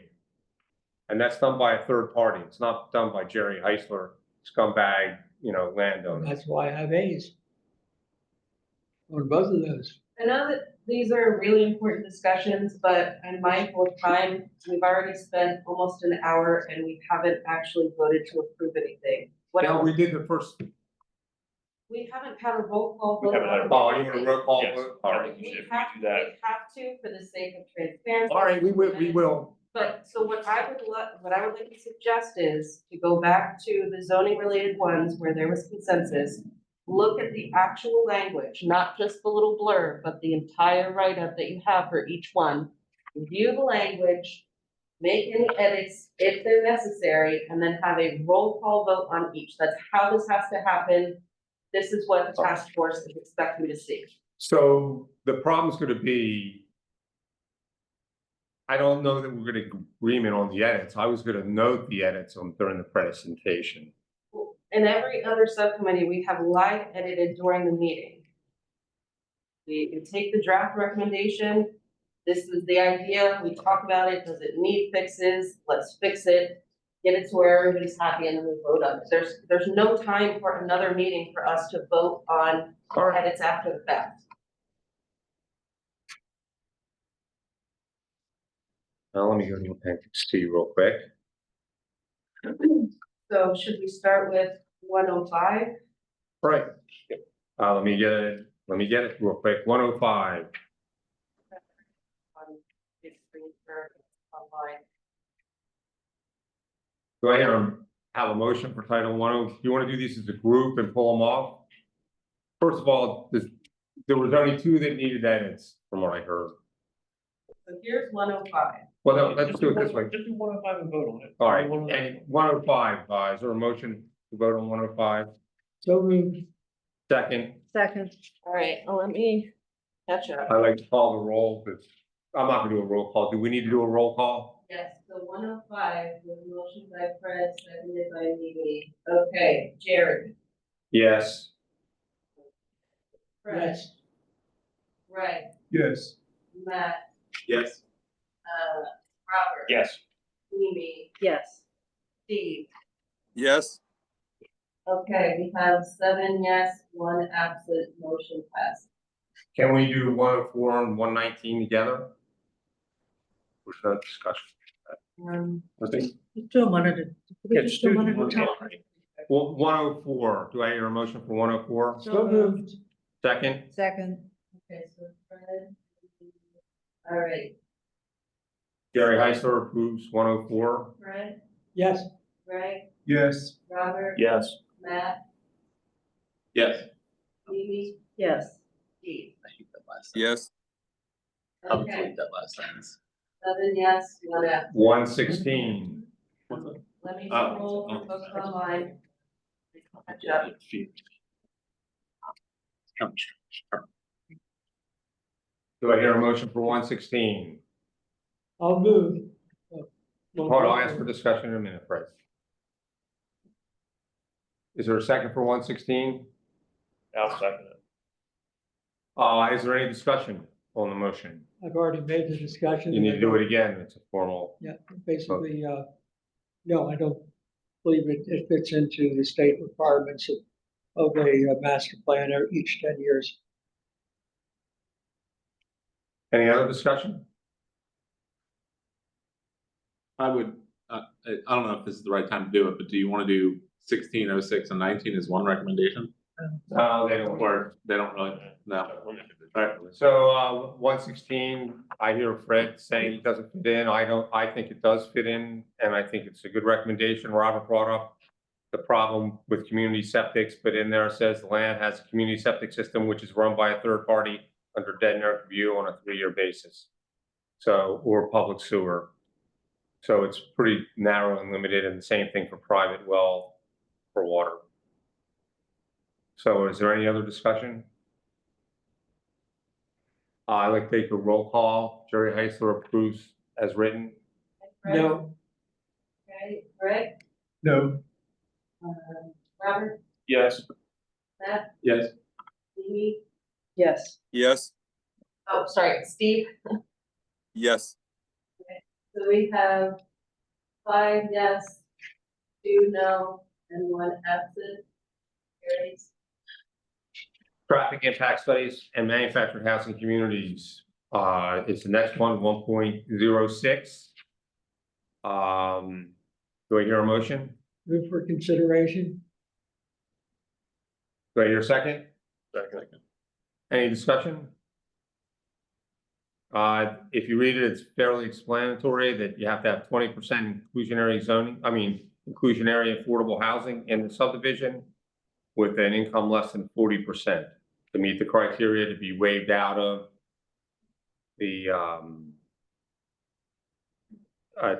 And that's done by a third party. It's not done by Jerry Heisler, scumbag, landowner. That's why I have A's on both of those. I know that these are really important discussions, but I'm mindful of time. We've already spent almost an hour and we haven't actually voted to approve anything. Now, we did the first, We haven't had a roll call We vote. haven't had a on oh, you want a anything. roll call Yes. vote? All right. We If we have, do that. we have to for the sake of transparency. All right, we will. But, so what I would like to suggest is to go back to the zoning related ones where there was consensus. Look at the actual language, not just the little blurb, but the entire write-up that you have for each one. Review the language, make any edits if they're necessary, and then have a roll call vote on each. That's how this has to happen. This is what the task force is expecting to see. So the problem's gonna be, I don't know that we're gonna agreement on the edits. I was gonna note the edits during the presentation. In every other subcommittee, we have live edited during the meeting. We take the draft recommendation. This is the idea. We talk about it. Does it need fixes? Let's fix it. Get it to where everybody's happy and then we vote on it. There's no time for another meeting for us to vote on edits after the fact. Now, let me go to appendix C real quick. So should we start with 105? Right. Let me get it real quick. 105. On big screen for online. Do I have a motion for title 10? Do you want to do these as a group and pull them off? First of all, there was only 2 that needed edits from what I heard. So here's 105. Well, no, let's do it this way. Just do 105 and vote on it. All right, and 105, is there a motion to vote on 105? So moved. Second, Second, All right, well, let me catch up. I like to call the roll, but I'm not gonna do a roll call. Do we need to do a roll call? Yes, so 105 was a motion by Fred, seconded by Mimi. Okay, Jared. Yes. Fred. Yes. Right, Yes. Matt, Yes. Robert. Yes. Mimi, yes. Steve. Yes, Okay, we have 7 yes, 1 absent, motion passed. Can we do 104 and 119 together? There's no discussion. I think, Just do them one at a, we Yeah, just just do do one at a one time. well, 104, do I hear a motion for 104? So moved. Second, Second, Okay, so Fred. All right, Gary Heisler approves 104. Fred, Yes. Greg, Yes. Robert. Yes. Matt, Yes. Mimi, yes. Steve. I hate that last. yes, Okay, that last sentence. 7 yes, 1 absent. 116. Let me Oh. scroll for folks online. Catch up. Do I hear a motion for 116? I'll move. Hold on, I'll ask for discussion in a minute, Fred. Is there a second for 116? I'll second it. Is there any discussion on the motion? I've already made the discussion. You need to do it again, it's a formal. Yeah, basically, no, I don't believe it fits into the state requirements of a master plan each 10 years. Any other discussion? I would, I don't know if this is the right time to do it, but do you want to do 16, 06, and 19 as one recommendation? No, they don't. Or they don't really, no. Alright, So, 116, I hear Fred saying it doesn't fit in. I think it does fit in, and I think it's a good recommendation. Robert brought up the problem with community septics, but in there it says the land has a community septic system which is run by a third party under dead and earth review on a 3-year basis. So, or public sewer. So it's pretty narrow and limited, and the same thing for private well for water. So is there any other discussion? I'd like to take a roll call. Jerry Heisler approves as written. No. Okay, Greg, No. Robert, Yes. Matt, yes, Amy, Yes. Yes, oh, sorry, Steve. yes, So we have 5 yes, 2 no, and 1 absent. Carries. Traffic impact studies and manufactured housing communities. It's the next one, 1.06. Do I hear a motion? Move for consideration. Do I hear a second? Second. Any discussion? If you read it, it's fairly explanatory that you have to have 20% inclusionary inclusionary affordable housing in the subdivision with an income less than 40% to meet the criteria to be waived out of the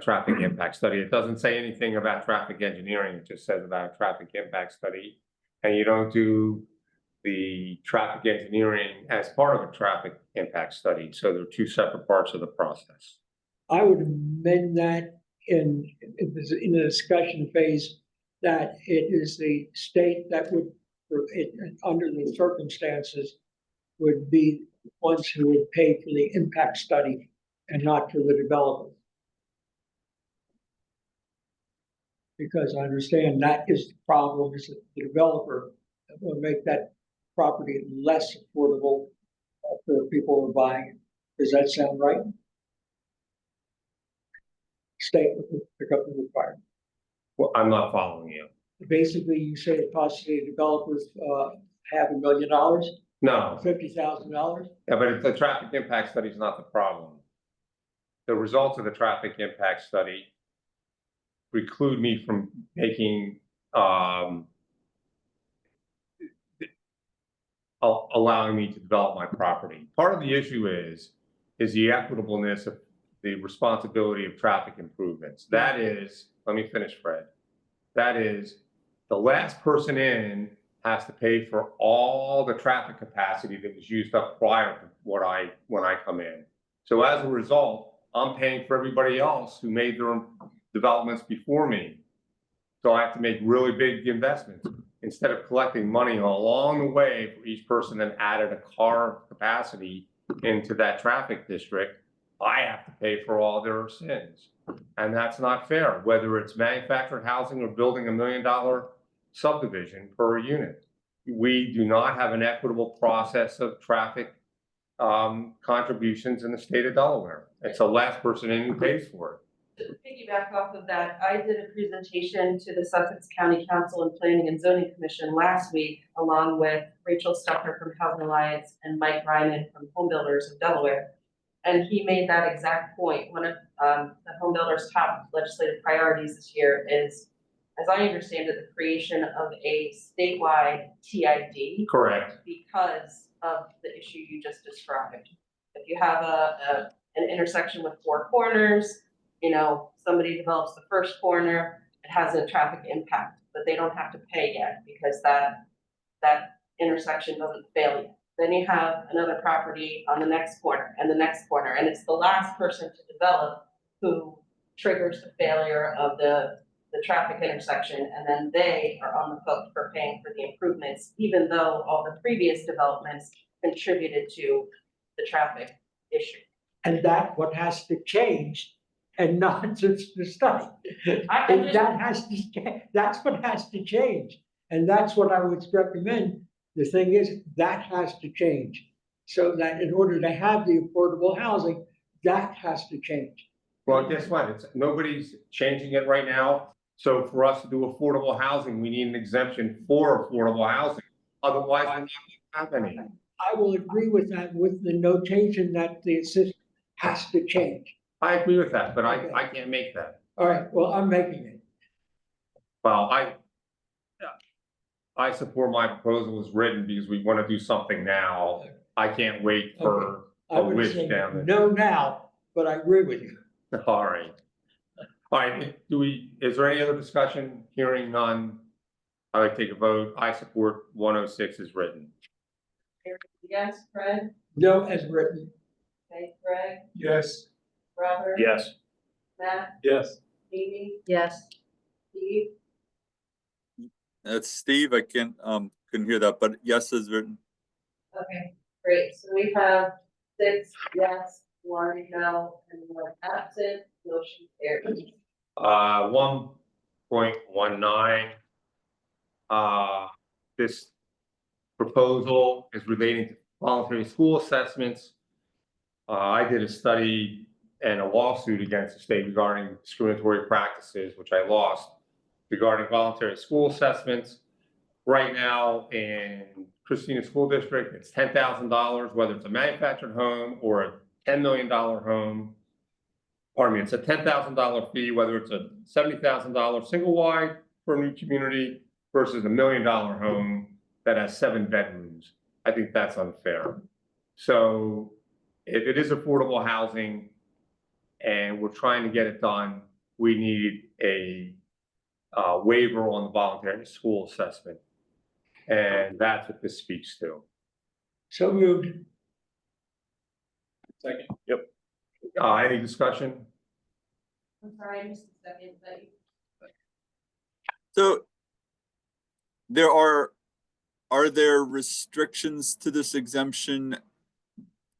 traffic impact study. It doesn't say anything about traffic engineering, it just says about a traffic impact study. And you don't do the traffic engineering as part of a traffic impact study. So they're 2 separate parts of the process. I would amend that in the discussion phase, that it is the state that would, under the circumstances, would be the ones who would pay for the impact study and not for the developer. Because I understand that is the problem, is that the developer will make that property less affordable for people who are buying it. Does that sound right? State would pick up the requirement. Well, I'm not following you. Basically, you say it costs the developers $500,000, No, $50,000. yeah, but the traffic impact study is not the problem. The results of the traffic impact study preclude me from making, allowing me to develop my property. Part of the issue is the equitableness of the responsibility of traffic improvements. That is, let me finish, Fred. That is, the last person in has to pay for all the traffic capacity that was used up prior to when I come in. So as a result, I'm paying for everybody else who made their developments before me. So I have to make really big investments instead of collecting money along the way for each person that added a car capacity into that traffic district. I have to pay for all their sins. And that's not fair, whether it's manufactured housing or building $1 million subdivision per unit. We do not have an equitable process of traffic contributions in the state of Delaware. It's the last person in who pays for it. To piggyback off of that, I did a presentation to the Sussex County Council and Planning and Zoning Commission last week, along with Rachel Stucker from Housing Alliance and Mike Ryman from Home Builders of Delaware. And he made that exact point. One of the Home Builders' top legislative priorities this year is, as I understand it, the creation of a statewide TID. Correct. Because of the issue you just described. If you have an intersection with 4 corners, somebody develops the first corner, it has a traffic impact, but they don't have to pay yet because that intersection doesn't fail yet. Then you have another property on the next corner and the next corner, and it's the last person to develop who triggers the failure of the traffic intersection, and then they are on the hook for paying for the improvements, even though all the previous developments contributed to the traffic issue. And that what has to change and not just the study. I And just- that has to, that's what has to change. And that's what I would recommend. The thing is, that has to change. So that in order to have the affordable housing, that has to change. Well, guess what? It's, nobody's changing it right now. So for us to do affordable housing, we need an exemption for affordable housing. Otherwise, we're not gonna have any. I will agree with that, with the notation that the system has to change. I agree with that, but Okay. I can't make that. All right, well, I'm making it. Well, I support my proposal as written because we want to do something now. I can't wait for I a would wish say down there. no now, but I agree with you. All right. All right, is there any other discussion? Hearing none. I'd like to take a vote. I support 106 as written. Yes, Fred? No as written. Okay, Greg, Yes. Robert? Yes. Matt, Yes. Amy, Yes, Steve? That's Steve. I can't, couldn't hear that, but yes is written. Okay, great. So we have 6 yes, 1 no, and 1 absent. Motion carries. 1.19. This proposal is relating to voluntary school assessments. I did a study and a lawsuit against the state regarding discriminatory practices, which I lost, regarding voluntary school assessments. Right now in Christina School District, it's $10,000, whether it's a manufactured home or a $10 million home. Pardon me, it's a $10,000 fee, whether it's a $70,000 single wide for a new community versus $1 million home that has 7 bedrooms. I think that's unfair. So if it is affordable housing and we're trying to get it done, we need a waiver on the voluntary school assessment. And that's what this speaks to. So moved. Second. Any discussion? I'm sorry, I missed a second. Is that you? So are there restrictions to this exemption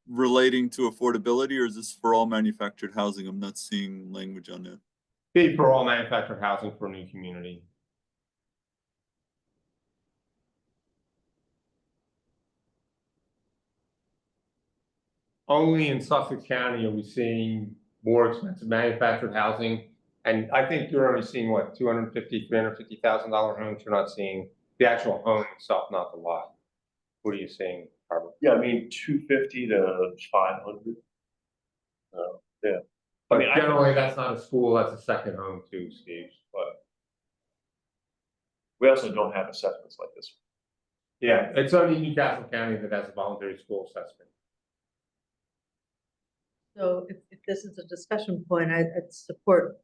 relating to affordability, or is this for all manufactured housing? I'm not seeing language on that. Fee for all manufactured housing for a new community. Only in Sussex County are we seeing more expensive manufactured housing. And I think you're only seeing what, $250,000, $350,000 homes. You're not seeing the actual home itself, not the lot. What are you seeing, Robert? Yeah, I mean, 250 to 500. Yeah. But mean, I- generally, that's not a school, that's a second home too, Steve, but. We also don't have assessments like this. Yeah, it's only Newcastle County that has a voluntary school assessment. so if this is a discussion point, I'd support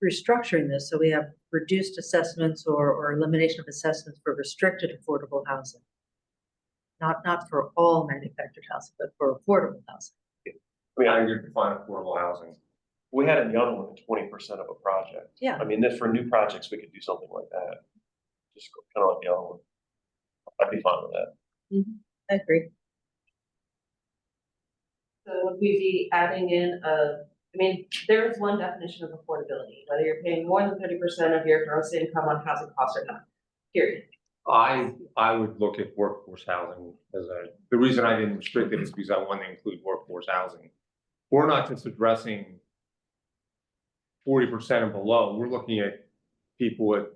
restructuring this, so we have reduced assessments or elimination of assessments for restricted affordable housing. Not for all manufactured housing, but for affordable housing. I mean, How do you define affordable housing? we had in the other one 20% of a project. Yeah. I mean, for new projects, we could do something like that. Just kind of like the other one. I'd be fine with that. I agree. So would we be adding in I mean, there is one definition of affordability, whether you're paying more than 30% of your gross income on housing costs or not, period. I would look at workforce housing as the reason I didn't restrict it is because I want to include workforce housing. We're not just addressing 40% and below, we're looking at people with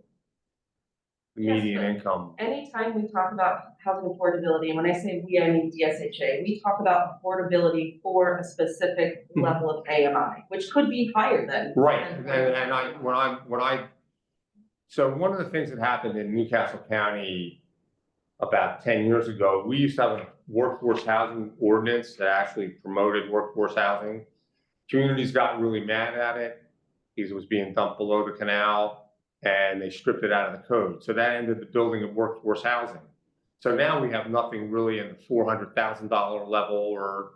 Yes, median but income. Anytime we talk about housing affordability, and when I say we, I mean DSHA, we talk about affordability for a specific Mhm. level of AMI, which could be higher than. Right, and so one of the things that happened in Newcastle County about 10 years ago, we used to have a workforce housing ordinance that actually promoted workforce housing. Communities got really mad at it because it was being dumped below the canal and they stripped it out of the code. So that ended the building of workforce housing. So now we have nothing really in the $400,000 level or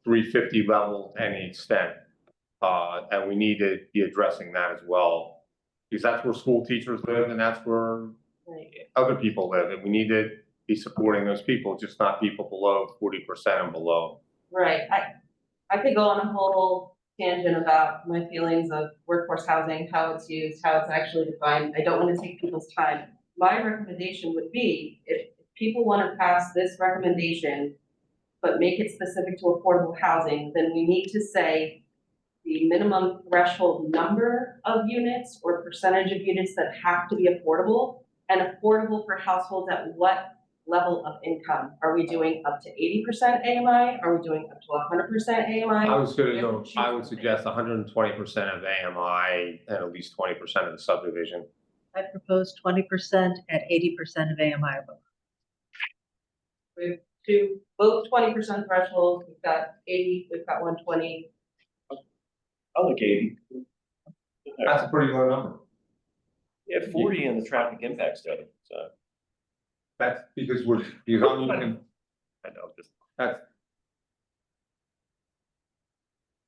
$350 level to any extent. And we need to be addressing that as well. Because that's where school teachers live and that's where other people live. And we need to be supporting those people, just not people below 40% and below. Right, I could go on a whole tangent about my feelings of workforce housing, how it's used, how it's actually defined. I don't want to take people's time. My recommendation would be, if people want to pass this recommendation, but make it specific to affordable housing, then we need to say the minimum threshold number of units or percentage of units that have to be affordable, and affordable for households at what level of income? Are we doing up to 80% AMI? Are we doing up to 100% AMI? I was gonna We have go, to choose I would something. suggest 120% of AMI and at least 20% of the subdivision. I propose 20% at 80% of AMI. We have two, both 20% thresholds, we've got 80, we've got 120. I like 80. That's a pretty low number. Yeah, 40 in the traffic impact study, so That's because because I'm looking, I know, just.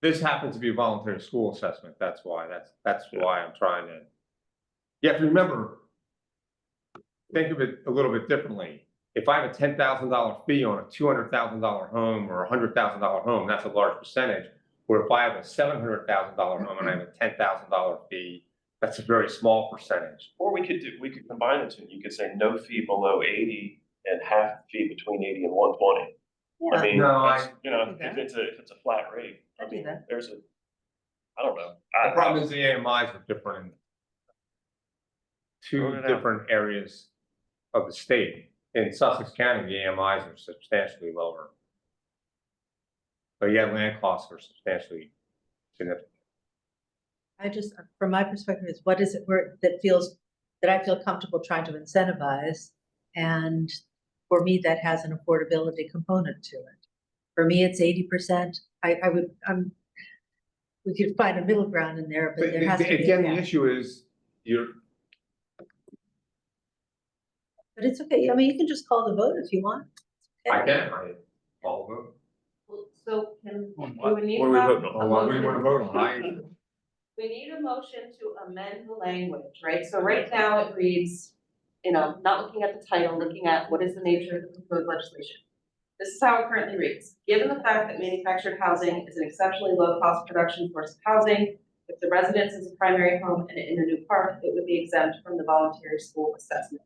this happens to be a voluntary school assessment, that's why, that's why I'm trying to. You have to remember, think of it a little bit differently. If I have a $10,000 fee on a $200,000 home or a $100,000 home, that's a large percentage. Or if I have a $700,000 home and I have a $10,000 fee, that's a very small percentage. Or we could combine the two. You could say no fee below 80 and half fee between 80 and 120. I mean, No, that's, you know, do if that. it's a flat rate, I I'd do mean, that. there's I don't know. The problem is the AMIs are different in two different areas of the state. In Sussex County, the AMIs are substantially lower. But yet land costs are substantially significant. I just, from my perspective, is what is it where that I feel comfortable trying to incentivize? And for me, that has an affordability component to it. For me, it's 80%. We could find a middle ground in there, but there has to be. Again, the a cap. issue is But it's okay. I mean, you can just call the vote if you want. I can, all of them. So can, What? we would need What are we a voting on? What do you motion. want to vote on? We need a motion to amend the language, right? So right now it reads, you know, not looking at the title, looking at what is the nature of the proposed legislation. This is how it currently reads. Given the fact that manufactured housing is an exceptionally low cost production source of housing, if the residence is a primary home and in a new park, it would be exempt from the voluntary school assessment.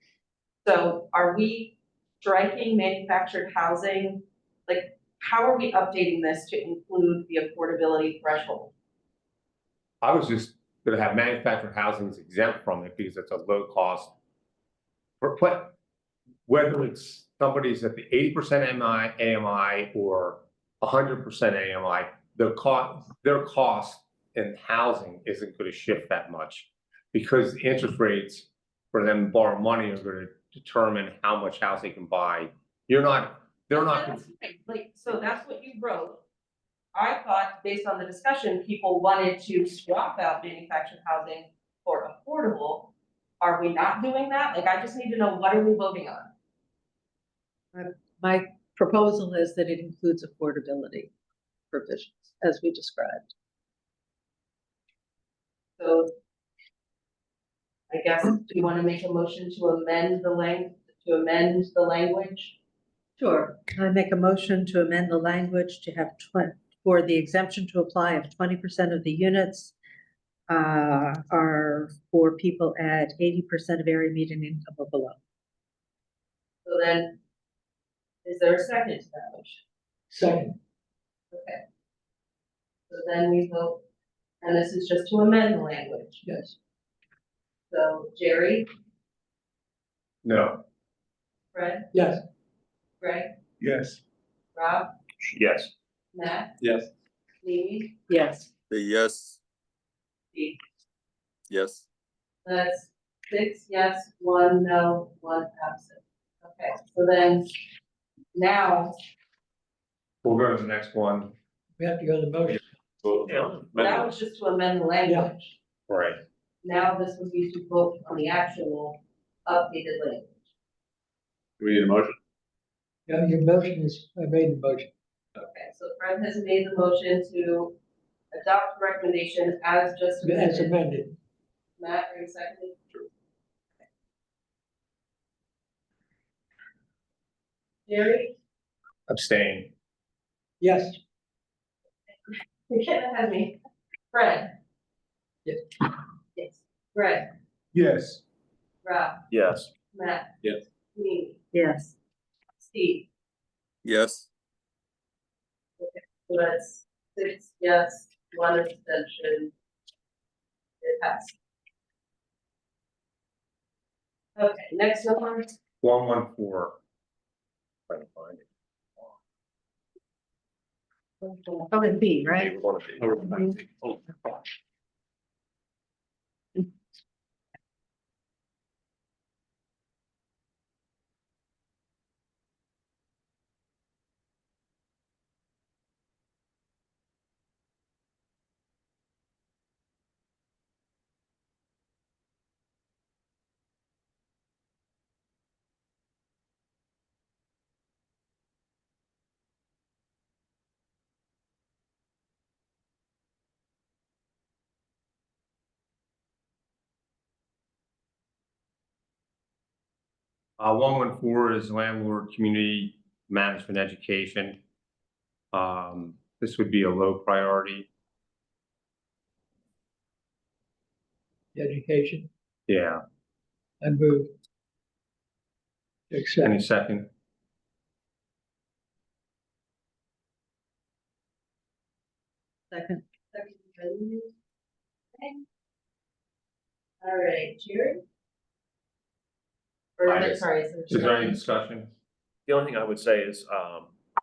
So are we striking manufactured housing? Like, how are we updating this to include the affordability threshold? I was just gonna have manufactured housing is exempt from it because it's a low cost. Whether it's somebody's at the 80% AMI or 100% AMI, their cost in housing isn't gonna shift that much. Because the interest rates for them to borrow money are gonna determine how much house they can buy. They're not. That's right. Like, so that's what you wrote. I thought, based on the discussion, people wanted to swap out manufactured housing for affordable. Are we not doing that? Like, I just need to know, what are we voting on? My proposal is that it includes affordability provisions, as we described. So I guess, do you want to make a motion to amend the language? Sure. I make a motion to amend the language to have for the exemption to apply of 20% of the units are for people at 80% of area median income or below. So then, is there a second to that motion? Second, Okay. So then we vote, and this is just to amend the language. yes. So Jerry, No. Fred, Yes. Greg, Yes. Rob, Yes. Matt, Yes. Mimi, Yes. Say yes, Steve. yes. That's 6 yes, 1 no, 1 absent. Okay, so then now, We'll go to the next one. We have to go to the motion. that was just to amend the language. Right. Now this would be to vote on the actual updated language. Do we need a motion? Yeah, your motion is, I made the motion. Okay, so Fred has made the motion to adopt recommendation as just As amended. amended. Matt, are you seconding? Jerry? Abstain. Yes. You're getting ahead of me. Fred? Yes. Yes. Greg? Yes. Rob? Yes. Matt? Yes. Me? Yes. Steve? Yes. So that's 6 yes, 1 abstention. It passed. Okay, next one. 114. Trying to find it. Oh, and B, right? Hey, we're gonna be- Oh, One one four is landlord community management education. This would be a low priority. Education. Yeah. I move. To accept. Any second? Second. Second, Lynn. Okay. All right, Jerry? Or, Aye. sorry, Is there any discussion? The only thing I would say is,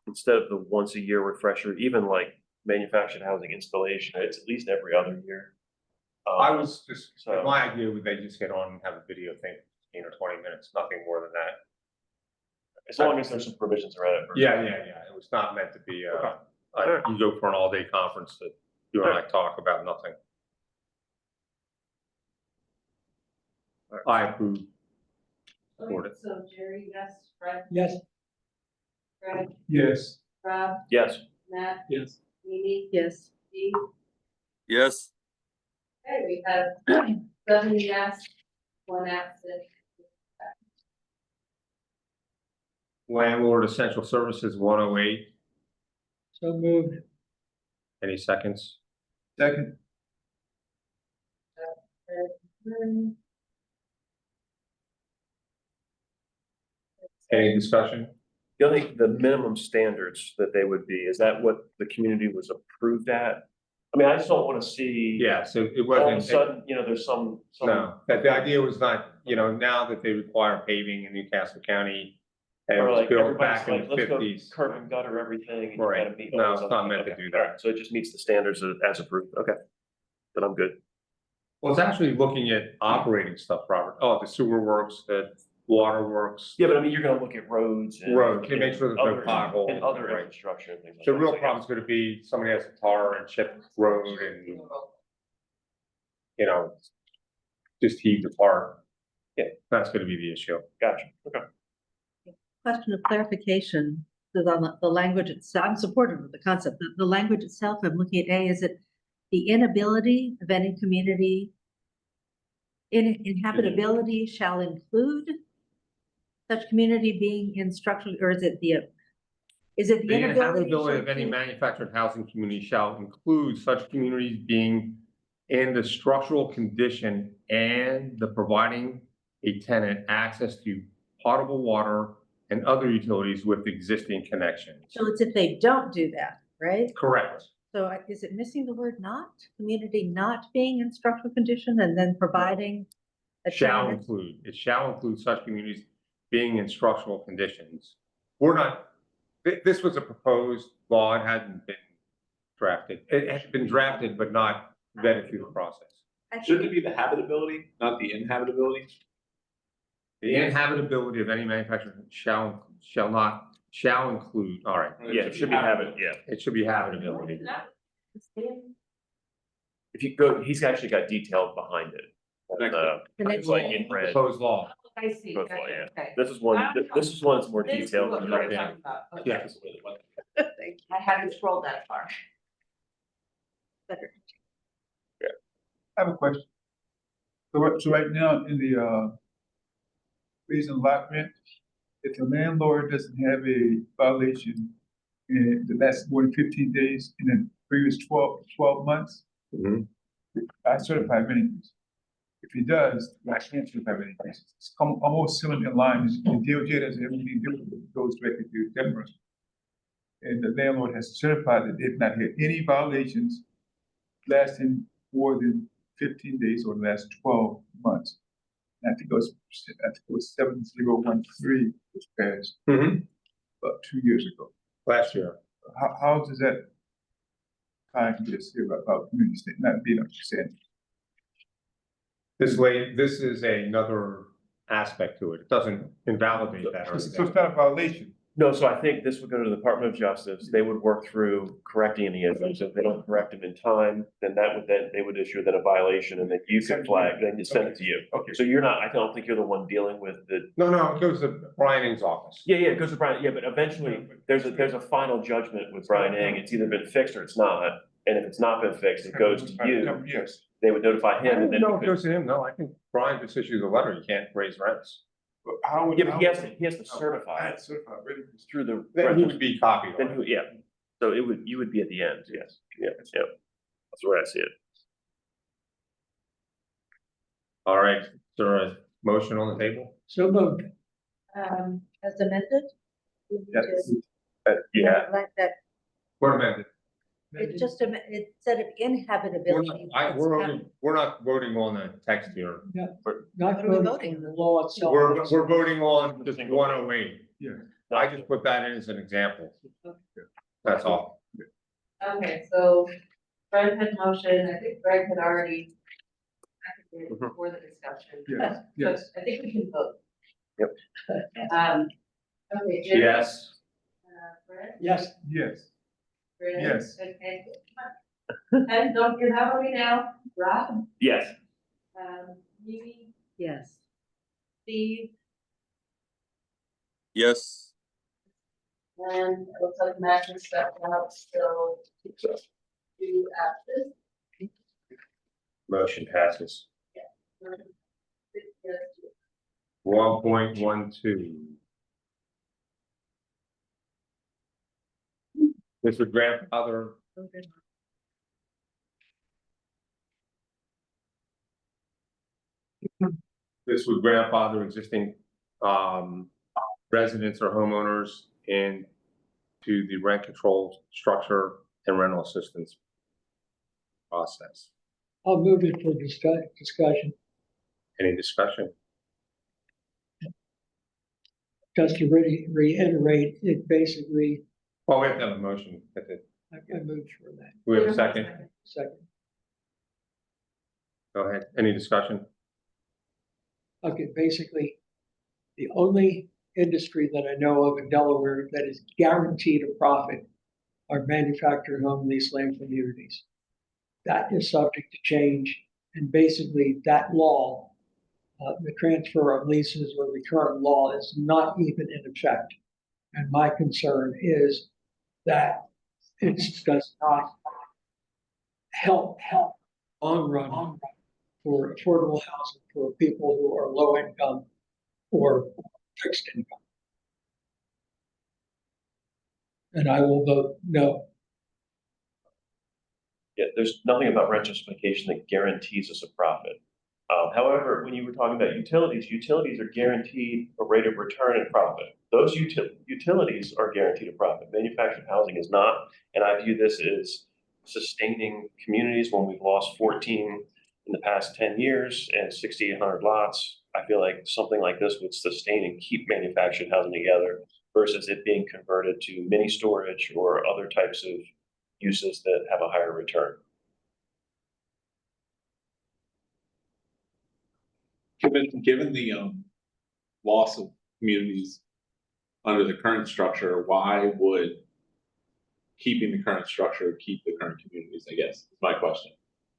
instead of the once a year refresher, even like manufactured housing installation, it's at least every other year. I was just, So- my idea would they just get on and have a video thing, 15 or 20 minutes, nothing more than that. As long as there's some provisions around it. Yeah. It was not meant to be, you go for an all-day conference that you and I talk about nothing. I approve. Support Okay, it. so Jerry, yes, Fred, Yes. Greg, Yes. Rob, Yes. Matt, Yes. Mimi, Yes. Steve. Yes. Okay, we have 7 yes, 1 absent. Landlord essential services 108. So moved. Any seconds? Second. Any discussion? The only, the minimum standards that they would be, is that what the community was approved at? I mean, I just don't wanna see. Yeah, so it All of a wasn't, sudden, you know, there's some. no, that the idea was not, now that they require paving in Newcastle County. And it Or was like built everybody's back in like, the let's go 50s. curb and gutter everything. And you Right. gotta meet No, all it's those not other- meant to okay, do that. all right, so it just meets the standards as approved, okay. Then I'm good. Well, it's actually looking at operating stuff, Robert. Oh, the sewer works, the water works. Yeah, but I mean, you're gonna look at roads and. Roads, to make sure there's no other- potholes, And other right. infrastructure and things like The that. real So, yeah. problem is gonna be somebody has a tar and chip road and, just heaved apart. Yeah. That's gonna be the issue. Gotcha, okay. Question of clarification, because on the language itself, I'm supportive of the concept, the language itself, I'm looking at A, is it the inability of any community inhabitability shall include such community being in structural, or is it the The inability? inhabitability of any to- manufactured housing community shall include such communities being in the structural condition and the providing a tenant access to potable water and other utilities with existing connections. So it's if they don't do that, right? Correct. So is it missing the word not, community not being in structural condition and then providing? a Shall tenant? include, it shall include such communities being in structural conditions. We're not, this was a proposed law, it hadn't been drafted. It had been drafted, but not vetted through the process. Shouldn't it be the habitability, not the inhabitability? The inhabitability of any manufacturer shall include, all right, Yeah, it should be habit, yeah. it should be habitability. If you go, he's actually got detailed behind it. Next. It's like in red. Proposed law. I see, Both gotcha, law, yeah. okay. This is one that's more This is detailed. what than we're the talking about. Okay. Yeah. I hadn't scrolled that far. better. I have a question. So right now in the, reason lot rent, if the landlord doesn't have a violation in the last more than 15 days in the previous 12 months, Mhm. I certify rent increase. If he does, I can't certify rent increases. It's almost similar in line, the DOJ doesn't have anything to do with it, goes directly to Denver. And the landlord has certified that they've not had any violations lasting more than 15 days or the last 12 months. And I think it was 7013, which passed Mhm. about 2 years ago. Last year. How does that tie into this here about community state not being understanding? This way, this is another aspect to it. It doesn't invalidate that or So it's anything. not a violation. No, so I think this would go to the Department of Justice. They would work through correcting any issues. If they don't correct them in time, then they would issue then a violation and then you can flag, then you send it to you. Okay. So you're not, I don't think you're the one dealing with the, No, it goes to Brian Ing's office. yeah, it goes to Brian, yeah, but eventually there's a final judgment with Brian Eng. It's either been fixed or it's not. And if it's not been fixed, it goes to you. Yes. They would notify I him and don't then. know if he it could- goes to him. No, I think Brian just issues a letter. You can't raise rents. But how would? Yeah, but he has to I certify had it certified rent increase. through the. Then he would be copied Then on it. yeah. So you would be at the end, yes. Yeah. That's the way I see it. All right, is there a motion on the table? So moved. As amended? Yes. Yeah. Like that, We're amended. it just, it said of inhabitability. We're not voting on the text here. Not What are we voting voting on the law itself. We're voting on just 108. Yeah. I just put that in as an example. That's all. Okay, so Fred had motion, I think Greg had already seconded Mhm. before the discussion. Yes, yes. So I think we can vote. Yep. Okay, Jim? Yes. Fred? Yes, Yes. Fred? Yes. Okay. And don't get out on me now, Rob, Yes. Mimi, Yes. Steve, Yes. and it looks like Matt has stepped out, so two absent. Motion passes. Six yes, two. 1.12. This would grandfather, existing residents or homeowners into the rent control structure and rental assistance process. I'll move it for discussion. Any discussion? Just to reiterate, it basically, Well, we have to have a motion. I moved for that. We have a second. Second. Go ahead. Any discussion? Okay, basically, the only industry that I know of in Delaware that is guaranteed a profit are manufactured home lease land communities. That is subject to change, and basically that law, the transfer of leases or the current law is not even in effect. And my concern is that it does not help long run for affordable housing for people who are low income or fixed income. And I will vote no. Yeah, there's nothing about rent justification that guarantees us a profit. However, when you were talking about utilities are guaranteed a rate of return and profit. Those utilities are guaranteed a profit. Manufactured housing is not, and I view this as sustaining communities. When we've lost 14 in the past 10 years and 6,800 lots, I feel like something like this would sustain and keep manufactured housing together versus it being converted to mini storage or other types of uses that have a higher return. Given the loss of communities under the current structure, why would keeping the current structure keep the current communities, I guess, is my question.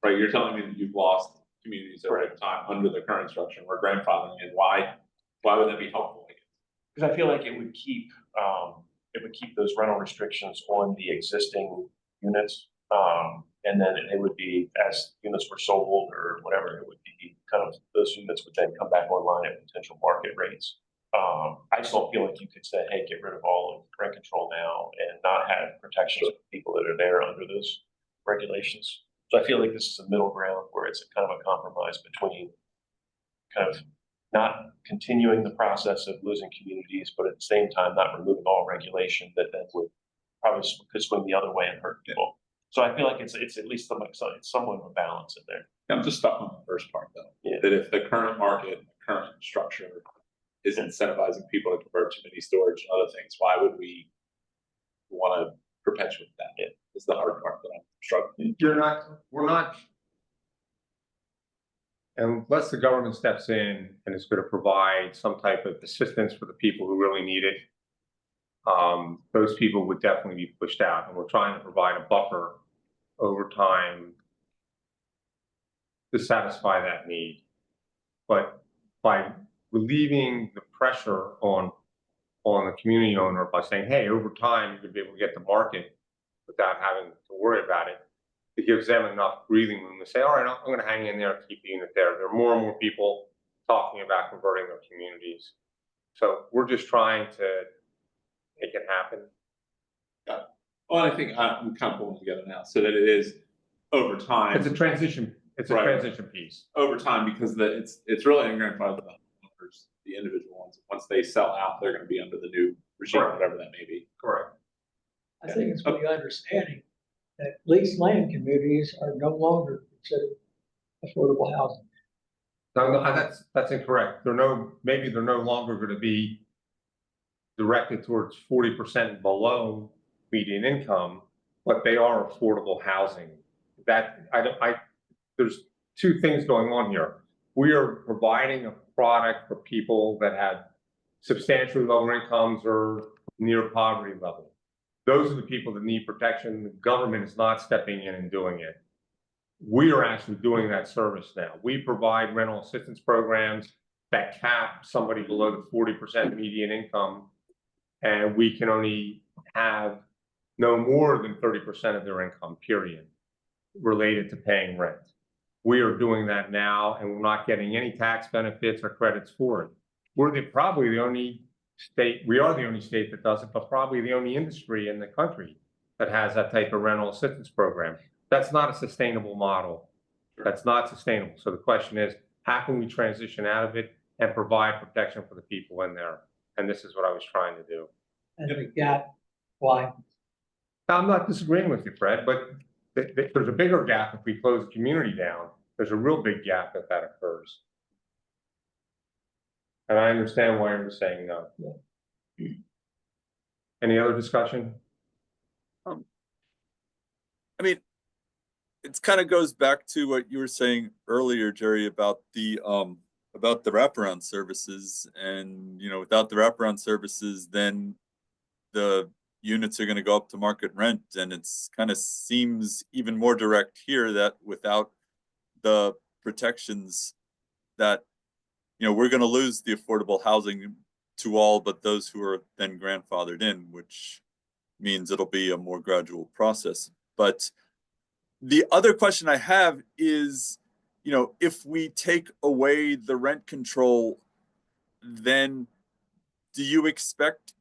Right, you're telling me that you've lost communities over time under the current structure, or grandfathering, and why would that be helpful? Because I feel like it would keep those rental restrictions on the existing units And then it would be, as units were sold or whatever, it would be kind of, those units would then come back online at potential market rates. I just don't feel like you could say, hey, get rid of all of rent control now and not have protections for people that are there under those regulations. So I feel like this is a middle ground where it's a kind of a compromise between kind of not continuing the process of losing communities, but at the same time, not removing all regulation that then would probably could swing the other way and hurt people. So I feel like it's at least it's somewhat of a balance in there. I'm just stuck on the first part though. Yeah. That if the current market, the current structure is incentivizing people to convert to mini storage and other things, why would we want to perpetuate that? It is the hard part that I'm struggling. We're not. Unless the government steps in and is going to provide some type of assistance for the people who really need it, those people would definitely be pushed out. And we're trying to provide a buffer over time to satisfy that need. But by relieving the pressure on the community owner by saying, hey, over time, you're going to be able to get the market without having to worry about it, it gives them enough breathing room to say, all right, I'm going to hang in there and keep the unit there. There are more and more people talking about converting their communities. So we're just trying to make it happen. Well, I think I'm kind of pulling together now so that it is over time. It's a transition. It's a Right. transition piece. Over time, because it's really in grandfather the homeowners, the individual ones. Once they sell out, they're going to be under the new regime, Correct. whatever that may be. Correct. I think it's my understanding that leased land communities are no longer considered affordable housing. No, that's incorrect. Maybe they're no longer going to be directed towards 40% below median income, but they are affordable housing. There's two things going on here. We are providing a product for people that have substantially lower incomes or near poverty level. Those are the people that need protection. The government is not stepping in and doing it. We are actually doing that service now. We provide rental assistance programs that cap somebody below the 40% median income, and we can only have no more than 30% of their income, period, related to paying rent. We are doing that now, and we're not getting any tax benefits or credits for it. We are the only state that does it, but probably the only industry in the country that has that type of rental assistance program. That's not a sustainable model. That's not sustainable. So the question is, how can we transition out of it and provide protection for the people in there? And this is what I was trying to do. And the gap, why? I'm not disagreeing with you, Fred, but there's a bigger gap if we close the community down. There's a real big gap if that occurs. And I understand why you're saying no. Any other discussion? I mean, it kind of goes back to what you were saying earlier, Jerry, about the wraparound services. And, you know, without the wraparound services, then the units are going to go up to market rent. And it's kind of seems even more direct here that without the protections that, you know, we're going to lose the affordable housing to all but those who are then grandfathered in, which means it'll be a more gradual process. But the other question I have is, you know, if we take away the rent control, then do you expect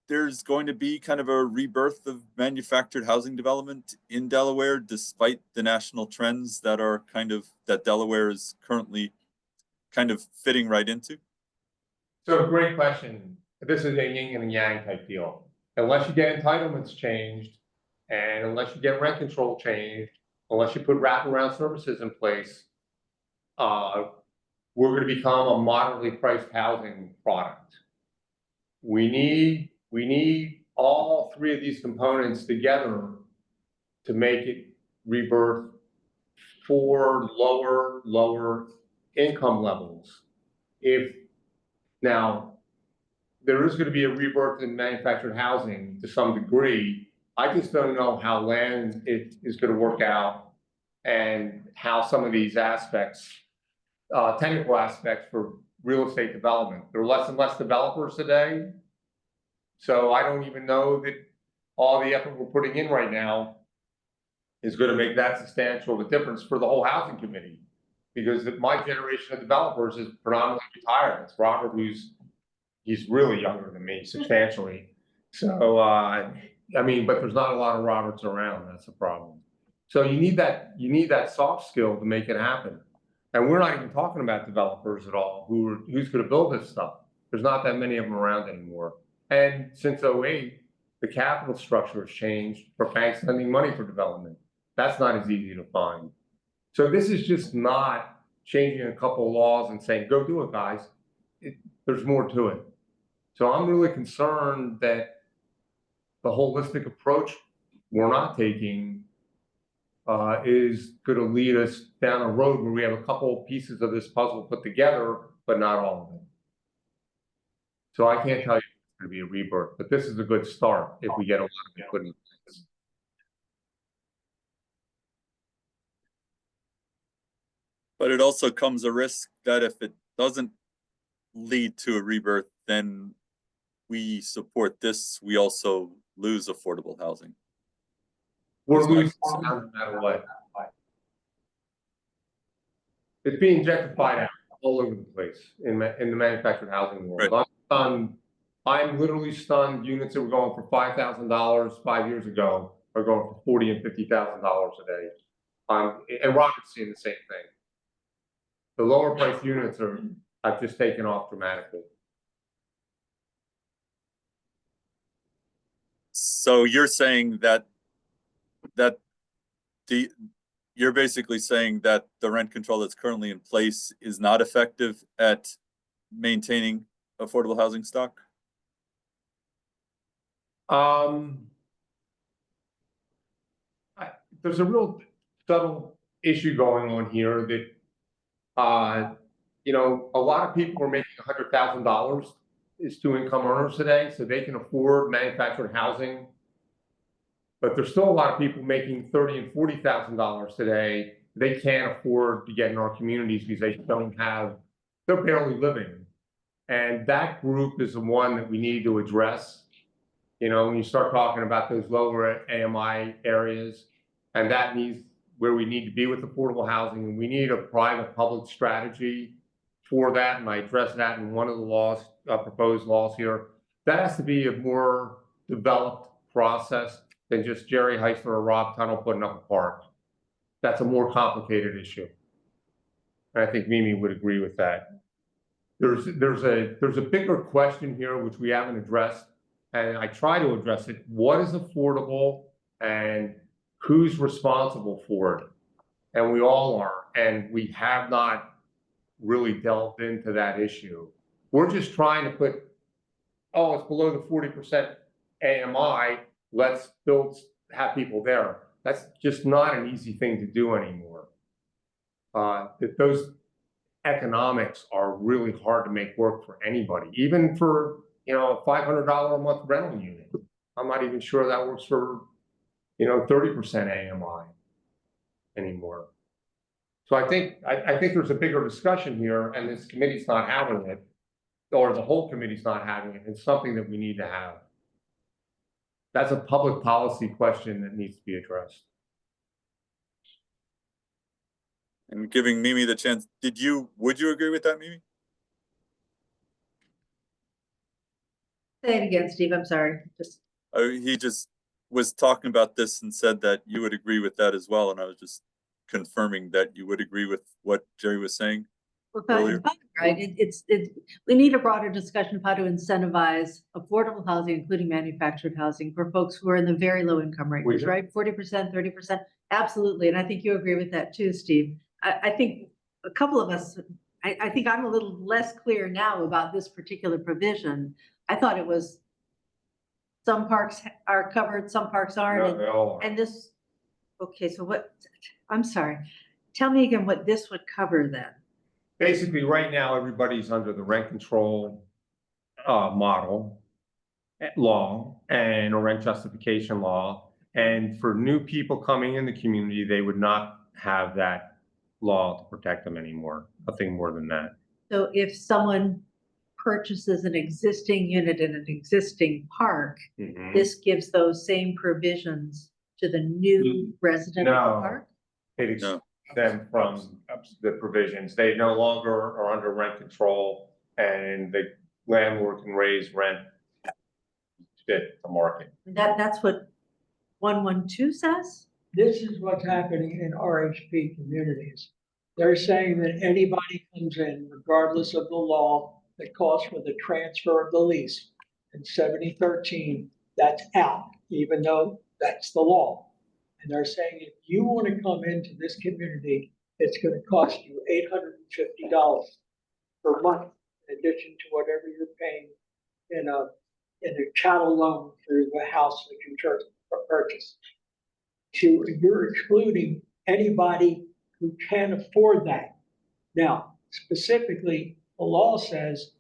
there's going to be kind of a rebirth of manufactured housing development in Delaware, despite the national trends that are that Delaware is currently kind of fitting right into? So great question. This is a yin and a yang type deal. Unless you get entitlements changed, and unless you get rent control changed, unless you put wraparound services in place, we're going to become a moderately priced housing product. We need all three of these components together to make it rebirth for lower income levels. Now, there is going to be a rebirth in manufactured housing to some degree. I just don't know how land is going to work out and how some of these aspects, technical aspects for real estate development. There are less and less developers today. So I don't even know that all the effort we're putting in right now is gonna make that substantial of a difference for the whole housing committee. Because my generation of developers is predominantly retired. It's Robert he's really younger than me substantially. So, I mean, but there's not a lot of Roberts around, that's the problem. So you need that soft skill to make it happen. And we're not even talking about developers at all, who's gonna build this stuff. There's not that many of them around anymore. And since '08, the capital structure has changed for banks lending money for development. That's not as easy to find. So this is just not changing a couple of laws and saying, go do it, guys. There's more to it. So I'm really concerned that the holistic approach we're not taking is gonna lead us down a road where we have a couple of pieces of this puzzle put together, but not all of it. So I can't tell you it's gonna be a rebirth, but this is a good start if we get a lot of input in place. But it also comes a risk that if it doesn't lead to a rebirth, then we support this, we also lose affordable housing. We're That's my losing concern. ground no matter what. It's being gentrified out all over the place in the manufactured housing world. Right. I'm literally stunned. Units that were going for $5,000 5 years ago are going for $40,000 and $50,000 a day. And Robert's seeing the same thing. The lower price units have just taken off dramatically. So you're saying that you're basically saying that the rent control that's currently in place is not effective at maintaining affordable housing stock? There's a real subtle issue going on here that, you know, a lot of people are making $100,000 as two-income earners today, so they can afford manufactured housing. But there's still a lot of people making $30,000 and $40,000 today. They can't afford to get in our communities because they're barely living. And that group is the one that we need to address. You know, when you start talking about those lower AMI areas, and that needs where we need to be with affordable housing, and we need a private-public strategy for that. And I addressed that in one of the laws, proposed laws here. That has to be a more developed process than just Jerry Heisler or Rob Tunnell putting up a park. That's a more complicated issue. And I think Mimi would agree with that. There's a bigger question here which we haven't addressed, and I try to address it. What is affordable and who's responsible for it? And we all are, and we have not really delved into that issue. We're just trying to put, oh, it's below the 40% AMI, let's have people there. That's just not an easy thing to do anymore. Those economics are really hard to make work for anybody, even for, you know, a $500 a month rental unit. I'm not even sure that works for, you know, 30% AMI anymore. So I think there's a bigger discussion here, and this committee's not having it, or the whole committee's not having it. It's something that we need to have. That's a public policy question that needs to be addressed. And giving Mimi the chance, would you agree with that, Mimi? Say it again, Steve, I'm sorry, He just was talking about this and said that you would agree with that as well, and I was just confirming that you would agree with what Jerry was saying. Earlier. Right, we need a broader discussion of how to incentivize affordable housing, including manufactured housing, for folks who are in the very low income ranges, right? 40%, 30%, absolutely, and I think you agree with that too, Steve. I think a couple of us, I think I'm a little less clear now about this particular provision. I thought it was some parks are covered, some parks aren't. No, they all are. And this, okay, so what, I'm sorry, tell me again what this would cover then. Basically, right now, everybody's under the rent control model law and a rent justification law. And for new people coming in the community, they would not have that law to protect them anymore. Nothing more than that. So if someone purchases an existing unit in an existing park, this gives those same provisions to the new resident of the No. park? It exempts No. them from the provisions. They no longer are under rent control and the landlord can raise rent to fit the market. That's what 112 says? This is what's happening in RHP communities. They're saying that anybody comes in, regardless of the law, that calls for the transfer of the lease in 7013, that's out, even though that's the law. And they're saying if you want to come into this community, it's going to cost you $850 per month, in addition to whatever you're paying in a chattel loan for the house that you purchase. You're excluding anybody who can afford that. Now, specifically, the law says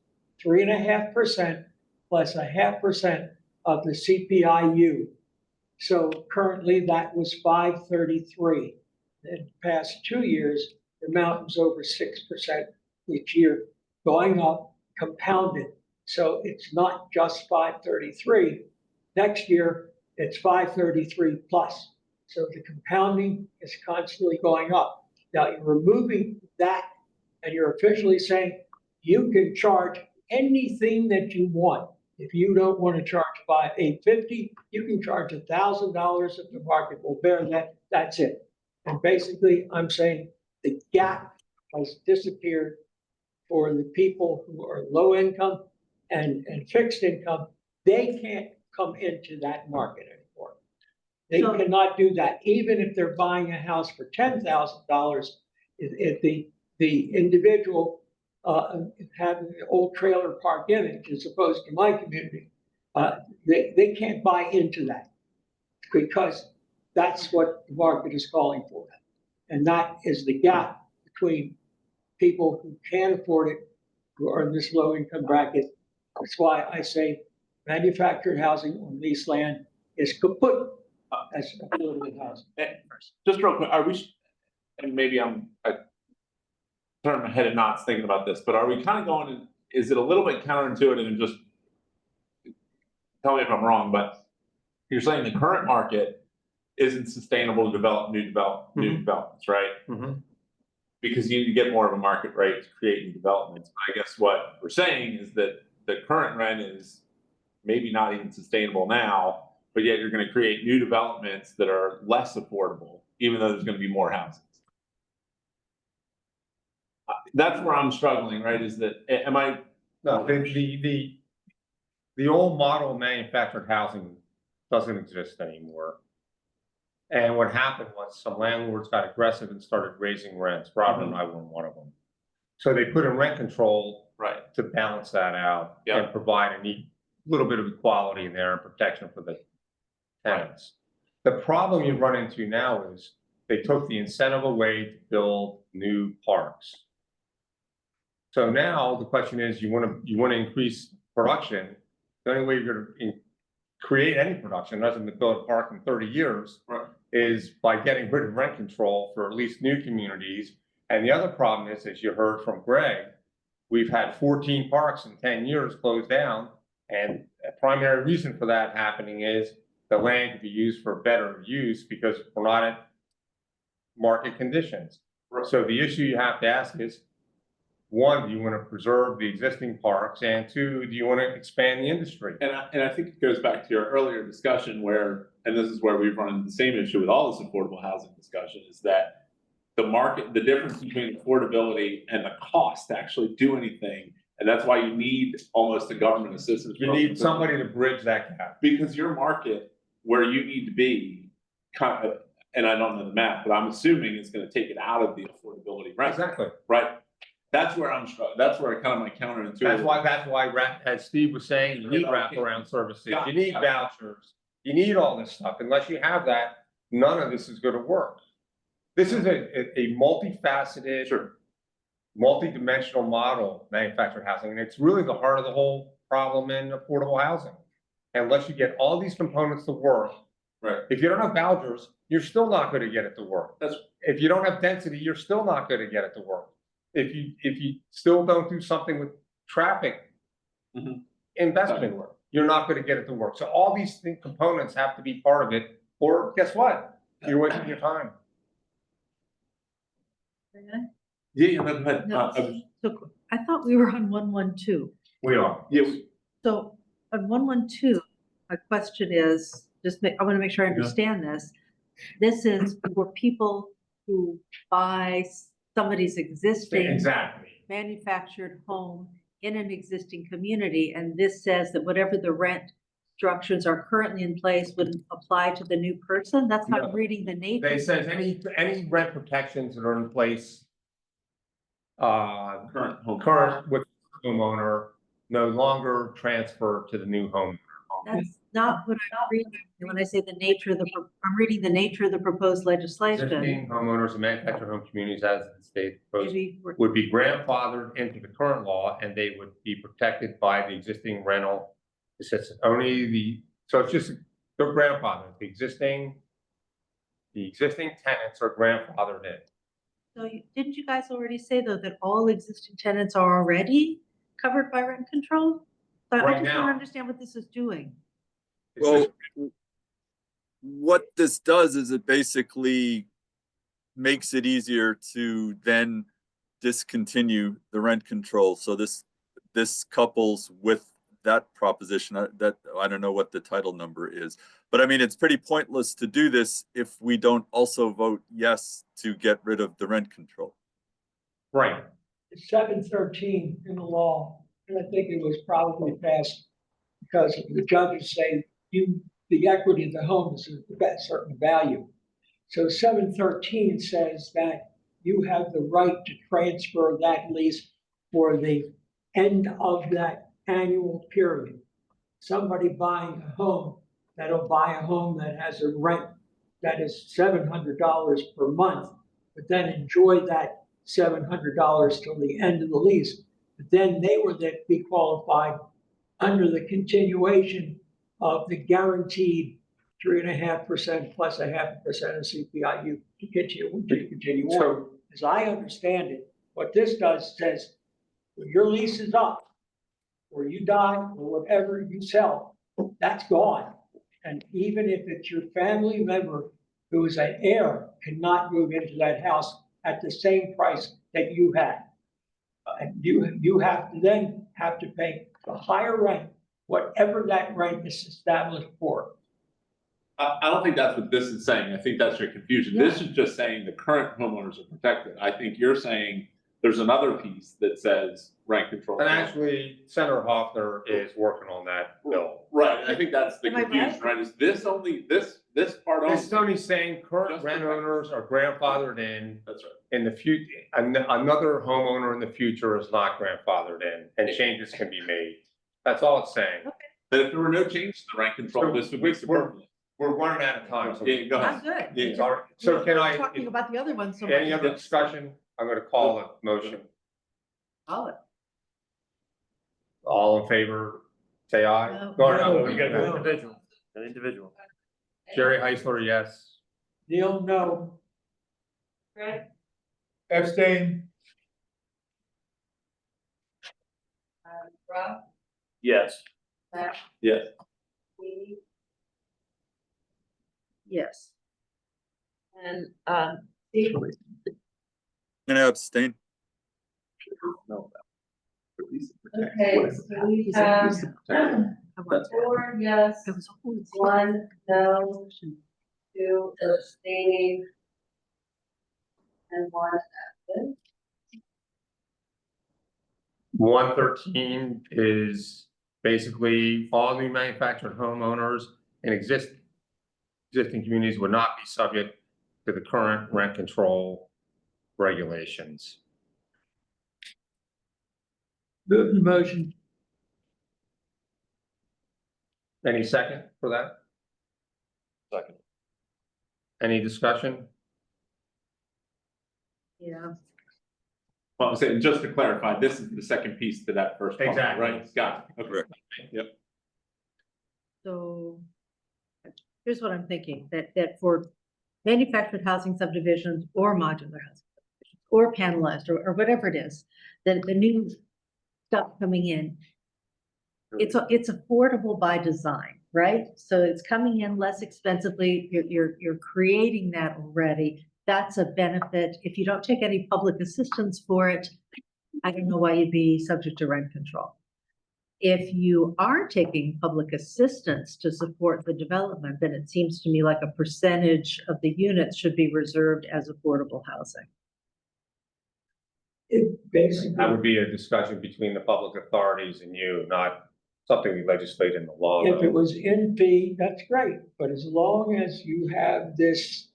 3.5% plus 0.5% of the CPIU. So currently that was 533. In the past 2 years, the amount was over 6% each year, going up, compounded. So it's not just 533. Next year, it's 533 plus. So the compounding is constantly going up. Now you're removing that and you're officially saying you can charge anything that you want. If you don't want to charge $850, you can charge $1,000 if the market will bear that. That's it. And basically, I'm saying the gap has disappeared for the people who are low income and fixed income. They can't come into that market anymore. They So- cannot do that, even if they're buying a house for $10,000. If the individual having an old trailer park in it, as opposed to my community, they can't buy into that because that's what the market is calling for. And that is the gap between people who can afford it, who are in this low income bracket. That's why I say manufactured housing on leased land is kaput as affordable housing. Just real quick, and maybe I turn my head in knots thinking about this, but are we kind of going, is it a little bit counterintuitive and just tell me if I'm wrong, but you're saying the current market isn't sustainable to develop new developments, right? Because you need to get more of a market rate to create new developments. I guess what we're saying is that the current rent is maybe not even sustainable now, but yet you're going to create new developments that are less affordable, even though there's going to be more houses. That's where I'm struggling, right? Is that, am I? No, the old model of manufactured housing doesn't exist anymore. And what happened was some landlords got aggressive and started raising rents. Robert and I were one of them. So they put in rent control Right. to balance that out and provide a neat little bit of equality in there and protection for the tenants. The problem you run into now is they took the incentive away to build new parks. So now the question is, you want to increase production. The only way you're going to create any production, other than to build a park in 30 years, is by getting rid of rent control for at least new communities. And the other problem is, as you heard from Greg, we've had 14 parks in 10 years closed down. And a primary reason for that happening is the land could be used for better use because we're not at market conditions. So the issue you have to ask is, one, do you want to preserve the existing parks? And two, do you want to expand the industry? And I think it goes back to your earlier discussion where, and this is where we've run into the same issue with all this affordable housing discussion, is that the market, the difference between affordability and the cost to actually do anything. And that's why you need almost a government assistance. You need somebody to bridge that gap. Because your market, where you need to be, kind of, and I don't know the math, but I'm assuming it's going to take it out of the affordability rent. Exactly. Right. That's where I'm struggling. That's where kind of my counterintuitive. That's why, as Steve was saying, you need wraparound services, you need vouchers, you need all this stuff. Unless you have that, none of this is going to work. This is a multifaceted, multi-dimensional model, manufactured housing, and it's really the heart of the whole problem in affordable housing. Unless you get all these components to work, if you don't have vouchers, you're still not going to get it to work. If you don't have density, you're still not going to get it to work. If you still don't do something with traffic investment, you're not going to get it to work. So all these components have to be part of it Or guess what? You're wasting your time. Yeah, go ahead. No, so I thought we were on 112. We are. Yeah, So on 112, my question is, I want to make sure I understand this. This is for people who buy somebody's existing Exactly. manufactured home in an existing community, and this says that whatever the rent structures are currently in place would apply to the new person? That's how I'm No. reading the nature. They says any rent protections that are in place, current with homeowner no longer transfer to the new home. That's not what I'm reading. When I say the nature of I'm reading the nature of the proposed legislation. Existing homeowners and manufactured home communities as the state proposed Maybe would be grandfathered into the current law, and they would be protected by the existing rental. It says only so it's just, they're grandfathered, the existing tenants are grandfathered in. So didn't you guys already say though that all existing tenants are already covered by rent control? But I Right just don't now. understand what this is doing. It's Well, just- what this does is it basically makes it easier to then discontinue the rent control. So this couples with that proposition that I don't know what the title number is, but I mean, it's pretty pointless to do this if we don't also vote yes to get rid of the rent control. Right. It's 713 in the law, and I think it was probably passed because the judges say the equity of the home is a certain value. So 713 says that you have the right to transfer that lease for the end of that annual period. Somebody buying a home, that'll buy a home that has a rent that is $700 per month, but then enjoy that $700 till the end of the lease. But then they would then be qualified under the continuation of the guaranteed 3.5% plus 0.5% of CPI. You continue on. So As I understand it, what this does says, when your lease is up, or you die, or whatever you sell, that's gone. And even if it's your family member who is an heir, cannot move into that house at the same price that you had. You have to then have to pay the higher rent, whatever that rent is established for. I don't think that's what this is saying. I think that's your confusion. This is just saying the current homeowners are protected. I think you're saying there's another piece that says rent control. And actually, Senator Hoffner is working on that bill. Right, I think that's the Am I confusion, right? Is this only, this part only? It's only saying current Just rent the rent. owners are grandfathered in. That's right. In the future, another homeowner in the future is not grandfathered in, and changes can be made. That's all it's saying. But if there were no change to the rent control, So this would be superfluous. We're running out of time. So Yeah, go I'm ahead. good. Yeah. Sorry. So can We're talking about the other one so any much. other discussion? I'm gonna call a motion. Solid. All in favor, say aye. No. No, We gotta No. go individual, an individual. Jerry Heisler, yes. Neil, no. Greg, Abstain. Rob, Yes. Matt, Yes. Amy, Yes. and, Steve. And I abstain. Okay, so we have I want- 4 yes, It was always- 1 no, 2 abstaining, and 1 absent. 113 is basically all new manufactured homeowners and existing communities would not be subject to the current rent control regulations. Move the motion. Any second for that? Second. Any discussion? Yeah. Well, I'm saying, just to clarify, this is the second piece to that first part, Exactly. right? Got it. Okay. Correct. Yep. So here's what I'm thinking, that for manufactured housing subdivisions or modular housing subdivisions or panelized or whatever it is, the new stuff coming in, it's affordable by design. right? So it's coming in less expensively, you're creating that already. That's a benefit. If you don't take any public assistance for it, I don't know why you'd be subject to rent control. If you are taking public assistance to support the development, then it seems to me like a percentage of the units should be reserved as affordable housing. It basically. That would be a discussion between the public authorities and you, not something we legislate in the law. If it was in fee, that's great, but as long as you have this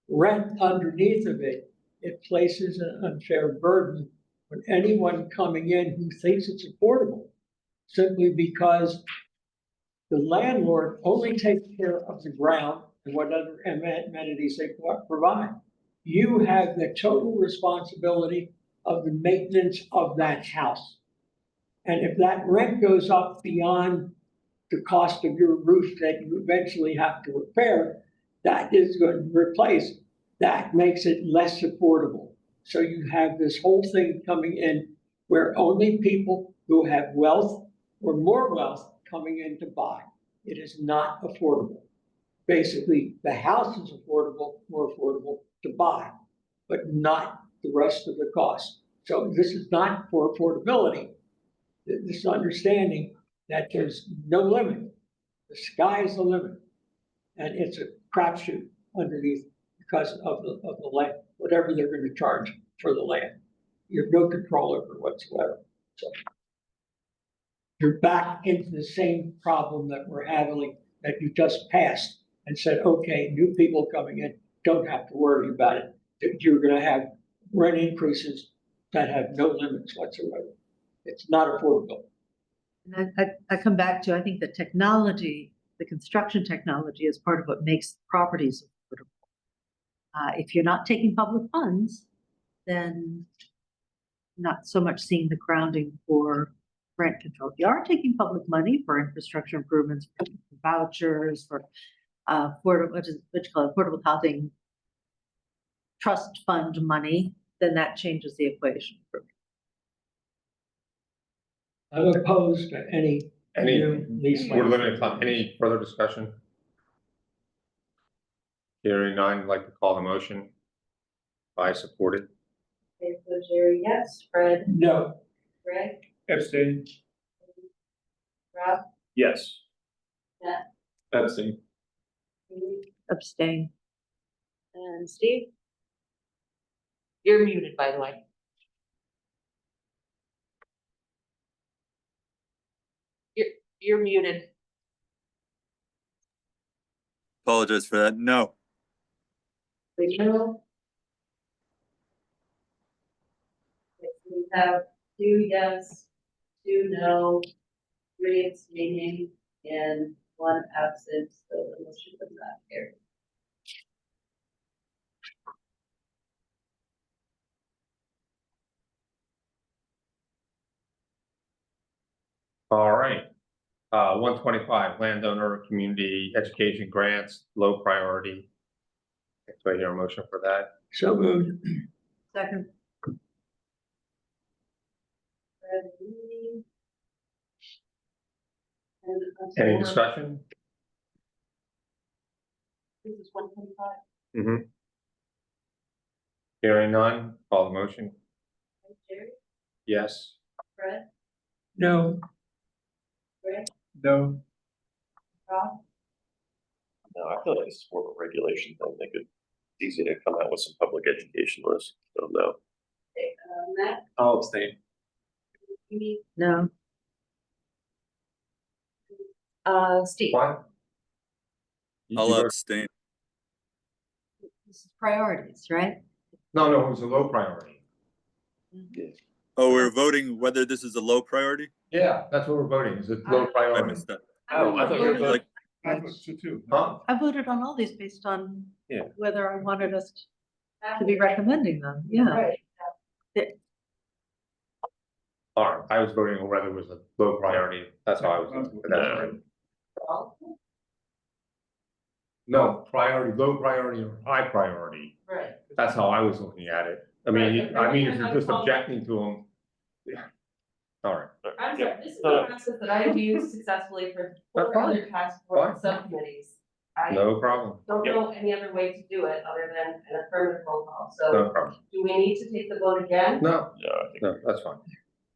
rent underneath of it, it places an unfair burden on anyone coming in who thinks it's affordable, simply because the landlord only takes care of the ground and what other amenities they provide. You have the total responsibility of the maintenance of that house. And if that rent goes up beyond the cost of your roof that you eventually have to repair, that is going to replace, that makes it less affordable. So you have this whole thing coming in where only people who have wealth or more wealth coming in to buy. It is not affordable. Basically, the house is affordable, more affordable to buy, but not the rest of the cost. So this is not for affordability. This understanding that there's no limit. The sky is the limit. And it's a crapshoot underneath because of the land, whatever they're going to charge for the land. You have no control over it whatsoever. So you're back into the same problem that we're having, that you just passed and said, okay, new people coming in don't have to worry about it. That you're going to have rent increases that have no limits whatsoever. It's not affordable. And I come back to, I think the technology, the construction technology is part of what makes properties affordable. If you're not taking public funds, then not so much seeing the grounding for rent control. If you are taking public money for infrastructure improvements, for vouchers, for what you call affordable housing trust fund money, then that changes the equation. I'm opposed to any new lease. We're limited time. Any further discussion? Hearing none, I'd like to call the motion. I support it. Okay, so Jerry, yes, Fred, No, Greg, Abstain. Rob, Yes. Matt, Abstain. Amy, Abstain. and Steve? You're muted, by the way. You're muted. Apologize for that. No. No. Okay, so we have 2 yes, 2 no, 3 abstaining, and 1 absent, so the motion does not carry. All right. 125, landowner community education grants, low priority. Do I hear a motion for that? so moved. Second. Fred and Amy. And Any discussion? This is 125. Mm-hmm. Hearing none, call the motion. Jerry, Yes. Fred, No, Greg, No. Rob, No, I feel like it's more of a regulation thing. They could, it's easy to come out with some public education list. So no. okay, Matt, I'll abstain. Amy, No. Steve. Fine. I'll abstain. This is priorities, right? No, it was a low priority. Oh, we're voting whether this is a low priority? Yeah, that's what we're voting. Is it low I priority? missed that. Oh, I thought you were voted- Like, I vote so too. Huh? I voted on all these based on Yeah. whether I wanted us to be recommending them, yeah. Right. All right, I was voting on whether it was a low priority. That's how I was. That's right. No, priority, low priority or high priority. Right. That's how I was looking at it. I mean, if you're just objecting to them. All right. I'm Yeah. sorry, this is a process that I have used successfully for four fine. other task force Fine. subcommittees. I No problem. don't know any other way to do it other than an affirmative roll call, No so problem. do we need to take the vote again? No, Yeah, I think. no, that's fine.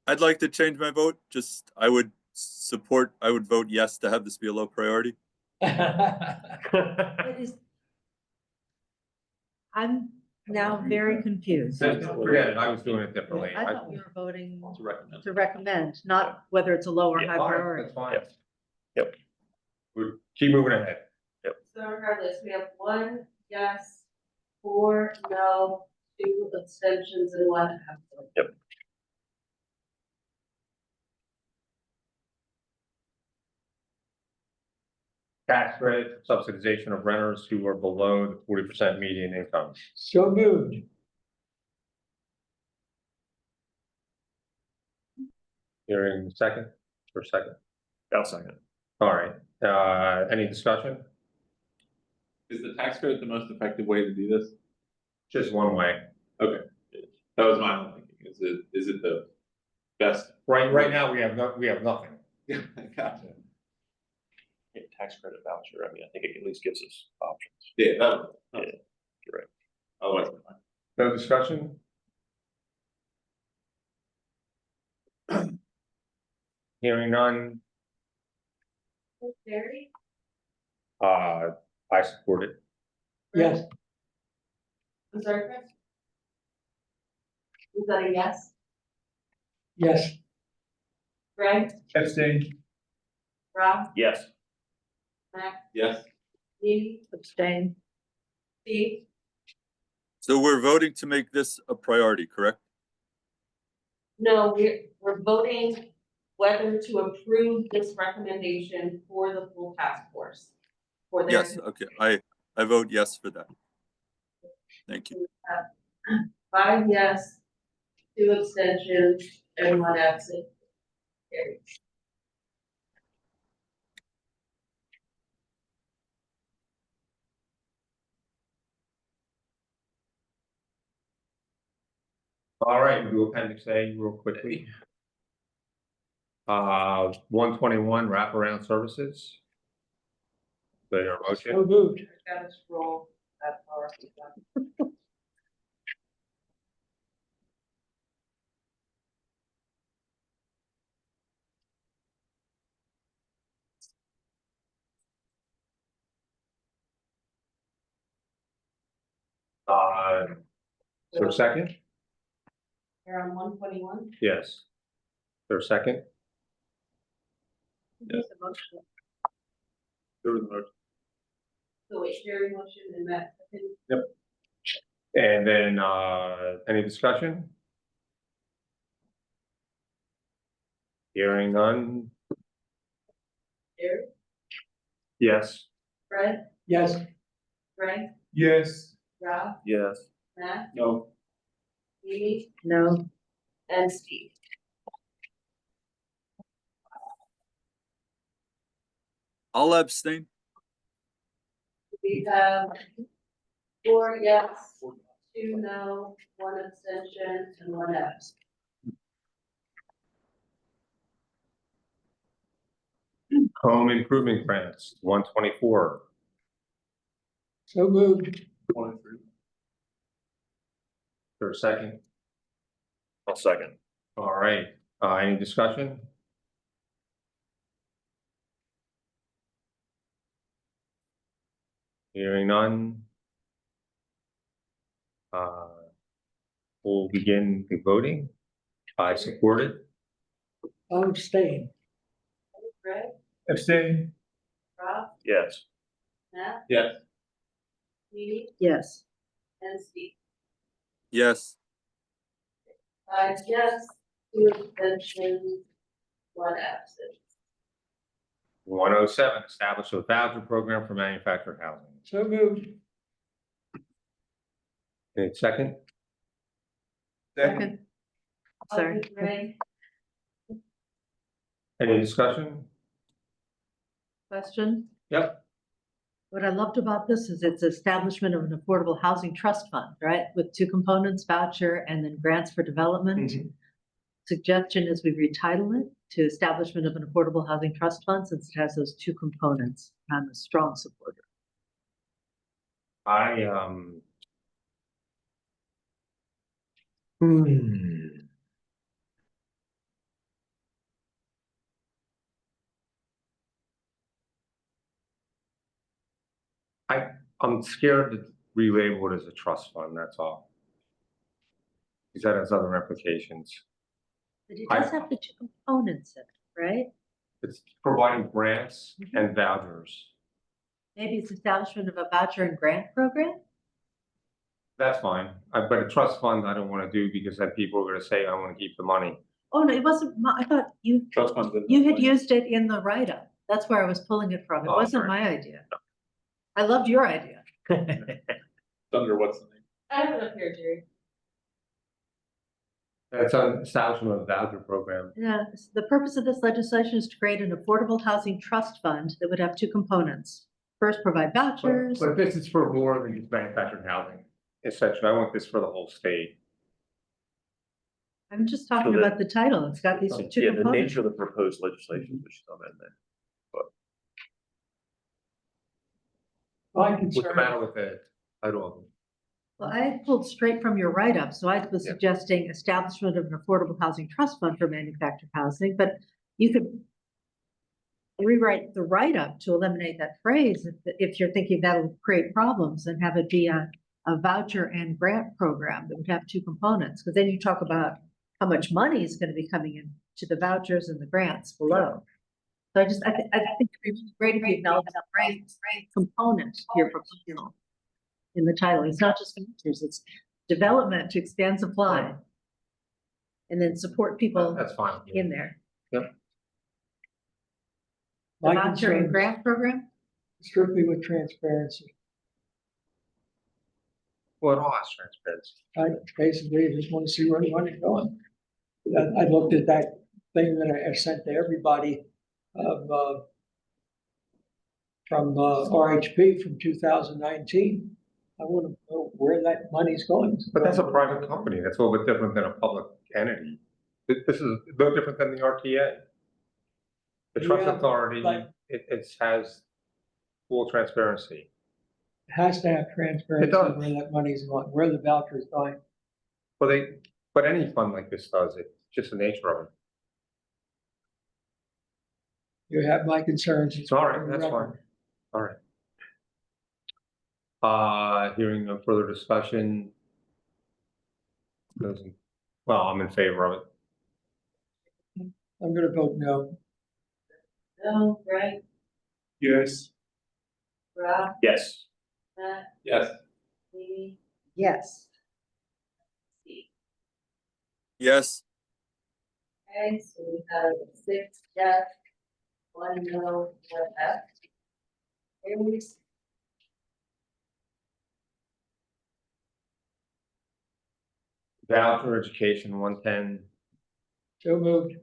I'd like to change my vote. Just, I would vote yes to have this be a low priority. What is- I'm now very confused. Forget it, I was doing it differently. I thought we were voting To recommend. to recommend, not whether it's a low or Yeah. high Fine, priority. that's fine. Yep. Yep. We keep moving ahead. So regardless, we have 1 yes, 4 no, 2 abstentions and 1 absent. Yep. Tax credit subsidization of renters who are below the 40% median income. So moved. Hearing second, or second? I'll second. All right, any discussion? Is the tax credit the most effective way to do this? Just one way. Okay, that was my own thinking. Is it the best? Right now, we have nothing. Yeah, gotcha. Yeah, tax credit voucher, I mean, I think it at least gives us options. Yeah, Yeah, you're right. otherwise, we're fine. No discussion? Hearing none, Barry? I support it. Yes, I'm sorry, Chris? Was that a yes? yes, Greg? Abstain. Rob? Yes. Matt? Yes, Mimi? Abstain. Steve? So we're voting to make this a priority, correct? No, we're voting whether to approve this recommendation for the full task force. For their. Yes, okay, I vote yes for that. Thank you. 5 yes, 2 abstentions, and 1 absent. Carried. All right, we'll do appendix A real quickly. 121 wraparound services. So your motion, so moved. Gotta scroll that far. is there a second? We're on 121. Yes. Is there a second? There's a motion. there was a motion. So wait, Sherry motion and Matt second. And then, any discussion? Hearing none, Sherry, yes. Fred, Yes, Greg, Yes. Rob, Yes. Matt, No, Mimi, No. and Steve. I'll abstain. We have 4 yes, 2 no, 1 abstention, and 1 absent. Home improvement grants, 124. so moved. 23. Is there a second? I'll second. All right, any discussion? Hearing none. We'll begin the voting. I support it. I'll abstain. Greg, Abstain. Rob, Yes. Matt, Yes, Mimi, Yes. and Steve. Yes, 5 yes, 2 abstentions, 1 absent. 107, establish a voucher program for manufactured housing. So moved. Any second? Second. Sorry. Greg, Any discussion? Question? Yep. What I loved about this is it's establishment of an affordable housing trust fund, right? With 2 components, voucher and then grants for development. suggestion is we retitle it to Establishment of an Affordable Housing Trust Fund, since it has those two components. I'm a strong supporter. I'm scared to relabel it as a trust fund, that's all. Because that has other implications. But it does have the two components in it, right? It's providing grants and vouchers. Maybe it's establishment of a voucher and grant program? That's fine, but a trust fund I don't want to do because then people are gonna say, I want to keep the money. Oh, no, it wasn't, I thought Trust funds. you had used it in the write-up. That's where I was pulling it from. It Oh, wasn't sorry. my idea. I loved your idea. Under what's the name? I have it up here, Jerry. That's an establishment of a voucher program. Yeah, the purpose of this legislation is to create an affordable housing trust fund that would have two components. First, provide vouchers. But this is for more than just manufactured housing, essentially. I want this for the whole state. I'm just talking So the- about the title. It's got these two Yeah, the components. nature of the proposed legislation, which is on that. My What's the concern, matter with the title? Well, I pulled straight from your write-up, so I was Yeah. suggesting establishment of an affordable housing trust fund for manufactured housing, but you could rewrite the write-up to eliminate that phrase if you're thinking that'll create problems, and have it be a voucher and grant program that would have two components, because then you talk about how much money is going to be coming in to the vouchers and the grants below. So I think it'd be really great if you acknowledge that grant component to your proposal in the title. It's not just vouchers, it's development to expand supply. And then support people That's fine. in there. The my voucher concern and is grant program? strictly with transparency. Well, it all has transparency. I basically just want to see where the money's going. I looked at that thing that I sent to everybody of, from RHP from 2019. I want to know where that money's going. But that's a private company. That's a little bit different than a public entity. This is no different than the RTA. The trust Yeah, authority, but- it has full transparency. It has to have transparency does. where that money's going, where the voucher's going. But any fund like this does, it's just the nature of it. You have my concerns. It's all right, that's fine. All right. Hearing no further discussion. Well, I'm in favor of it. I'm gonna vote no. No, Greg, Yes. Rob, Yes. Matt, Yes. Amy, Yes. Steve. Yes, Okay, so we have 6 yes, 1 no, 1 F. Carries. Voucher education, 110. So moved.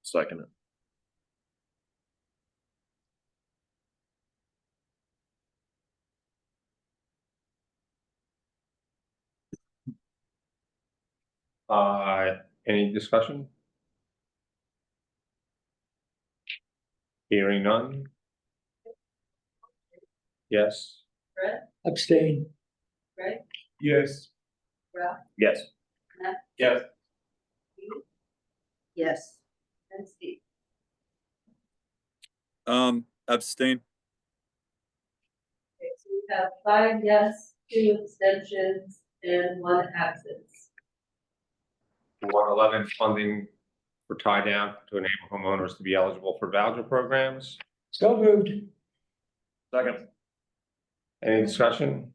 Second. Any discussion? Hearing none? Yes. Fred, Abstain. Greg, Yes. Rob, Yes. Matt, Yes. Amy, Yes. and Steve. abstain. Okay, so we have 5 yes, 2 abstentions, and 1 absence. 111 funding for tie down to enable homeowners to be eligible for voucher programs. So moved. Second. Any discussion?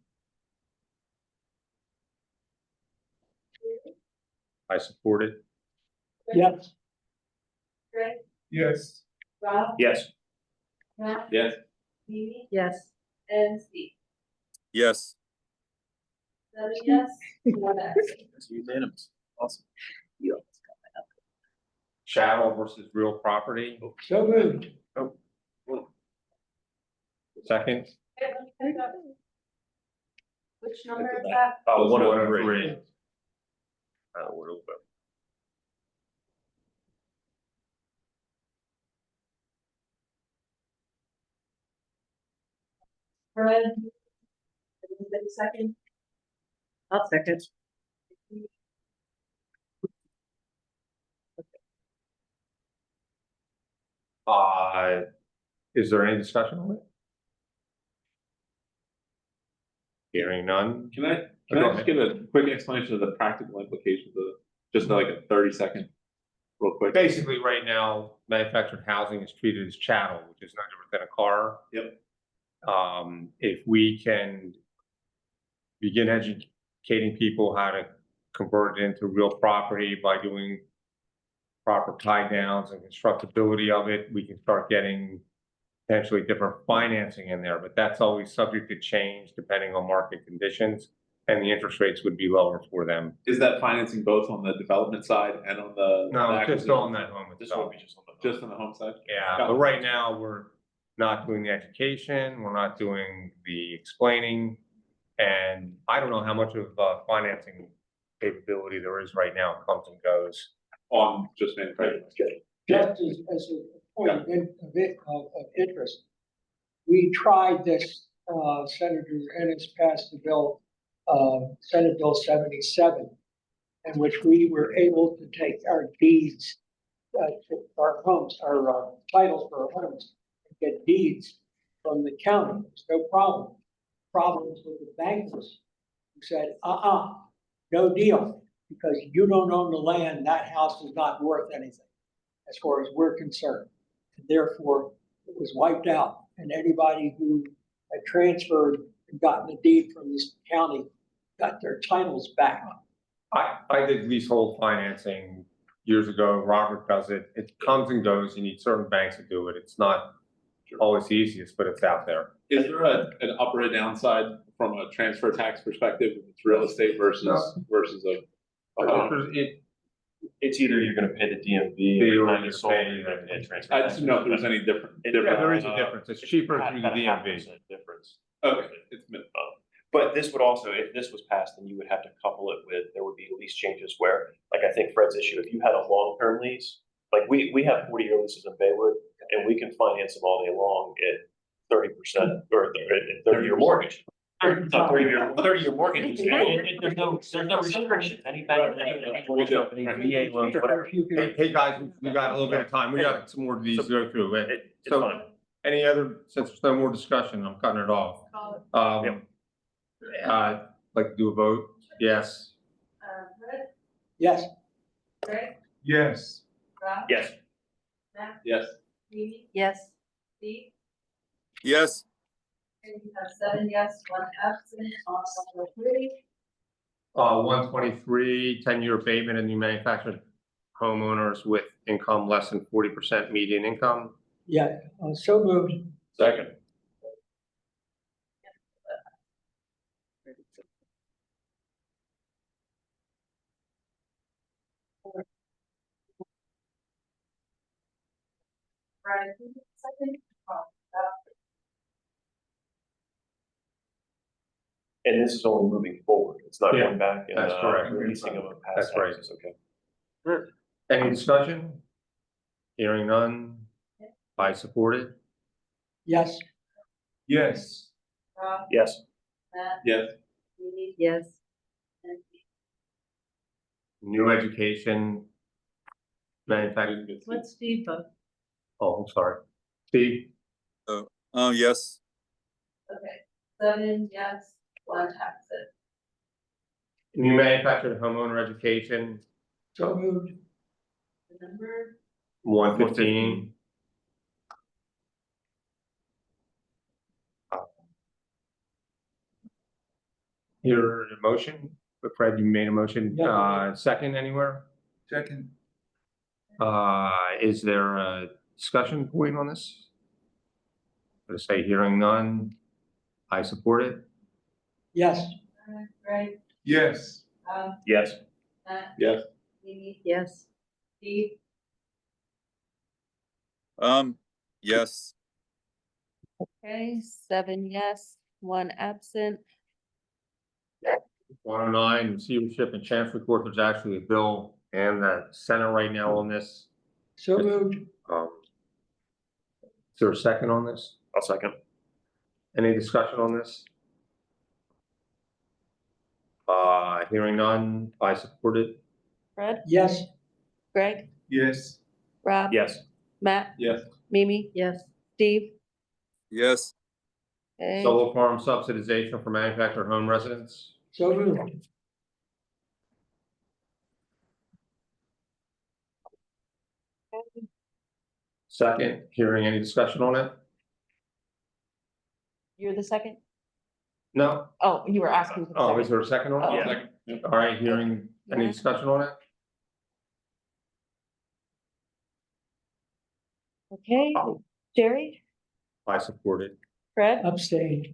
I support it. Yes. Greg, Yes. Rob, Yes. Matt, Yes. Amy, Yes. and Steve. Yes, 7 yes, 1 absent. It's unanimous. Awesome. Chattel versus real property. So moved. Second. Which number is that? 103. Fred? Anybody second? I'll second. Is there any discussion on it? Hearing none? Can I Go just ahead. get a quick explanation of the practical implications of, just like a 30-second, real quick? Basically, right now, manufactured housing is treated as chattel, which is no different than a car. Yep. If we can begin educating people how to convert it into real property by doing proper tie downs and constructability of it, we can start getting potentially different financing in there, but that's always subject to change depending on market conditions, and the interest rates would be lower for them. Is that financing both on the development side and on the? No, the just acquisition? on that home This itself. will be just on the. Just on the home side? Yeah, Got but it. right now, we're not doing the education, we're not doing the explaining, and I don't know how much of financing capability there is right now, it comes and goes. On just manufacturing? Just as a point of interest, we tried this, Senator Ennis passed the bill, Senate Bill 77, in which we were able to take our deeds, to our homes, our titles for our homes, and get deeds from the county. There's no problem. Problems with the bankers who said, no deal, because you don't own the land, that house is not worth anything, as far as we're concerned. And therefore, it was wiped out, and anybody who had transferred and gotten a deed from this county got their titles back. I did leasehold financing years ago, Robert does it, it comes and goes, you need certain banks to do it, it's not always the easiest, but it's out there. Is there an up or a downside from a transfer tax perspective, if it's real estate versus a? It's either you're gonna pay the DMV Or or you're you're gonna sold, pay or you're gonna pay transfer. I just didn't know if there was any different. Yeah, there is a difference, it's cheaper through the DMV. Difference. Okay, it's minimal. But this would also, if this was passed, then you would have to couple it with, there would be lease changes where, like I think Fred's issue, if you had a long-term lease, like we have 40-year leases in Baywood, and we can finance them all day long at 30% or at 30-year mortgage. 30-year mortgages, and there's no restrictions, any bank, any mortgage company, VA loans, whatever. Hey, guys, we got a little bit of time, we got some more of these to go through. It's So, fine. any other, since there's no more discussion, I'm cutting it off. Yep. Like to do a vote, yes. Fred? Yes, Greg? Yes. Rob? Yes. Matt? Yes. Mimi? Yes. Steve? Yes, And you have 7 yes, 1 absent, on 103. 123, 10-year abatement of new manufactured homeowners with income less than 40% median income. yeah, so moved. Second. Brian, who did the second? And this is only moving forward, it's not Yeah, going back and that's correct. releasing of a past That's right. taxes, okay? Any discussion? Hearing none, I support it. Yes, Yes. Rob? Yes. Matt? Yes. Mimi? Yes. And Steve? New education, manufactured, What's Steve vote? oh, I'm sorry. Steve? yes, Okay, 7 yes, 1 absent. New manufactured homeowner education, so moved. The number? 115. Here, a motion, but Fred, you made a motion, Yeah. second anywhere? Second. Is there a discussion point on this? Let's say hearing none, I support it. Yes, Greg? Yes. Rob? Yes. Matt? Yes. Mimi? Yes. Steve? yes, Okay, 7 yes, 1 absent. 109, receivership and transfer court, there's actually a bill and the Senate right now on this. So moved. Is there a second on this? I'll second. Any discussion on this? Hearing none, I support it. Fred, Yes. Greg, Yes. Rob? Yes. Matt, Yes. Mimi, Yes, Steve? Yes, Okay, Solar farm subsidization for manufactured home residents. So moved. Second, hearing any discussion on it? you're the second? No? Oh, you were asking. for the Oh, second. is there a second on it? Yeah. All right, hearing any discussion on it? Okay, Jerry, I support it. Fred, Abstained.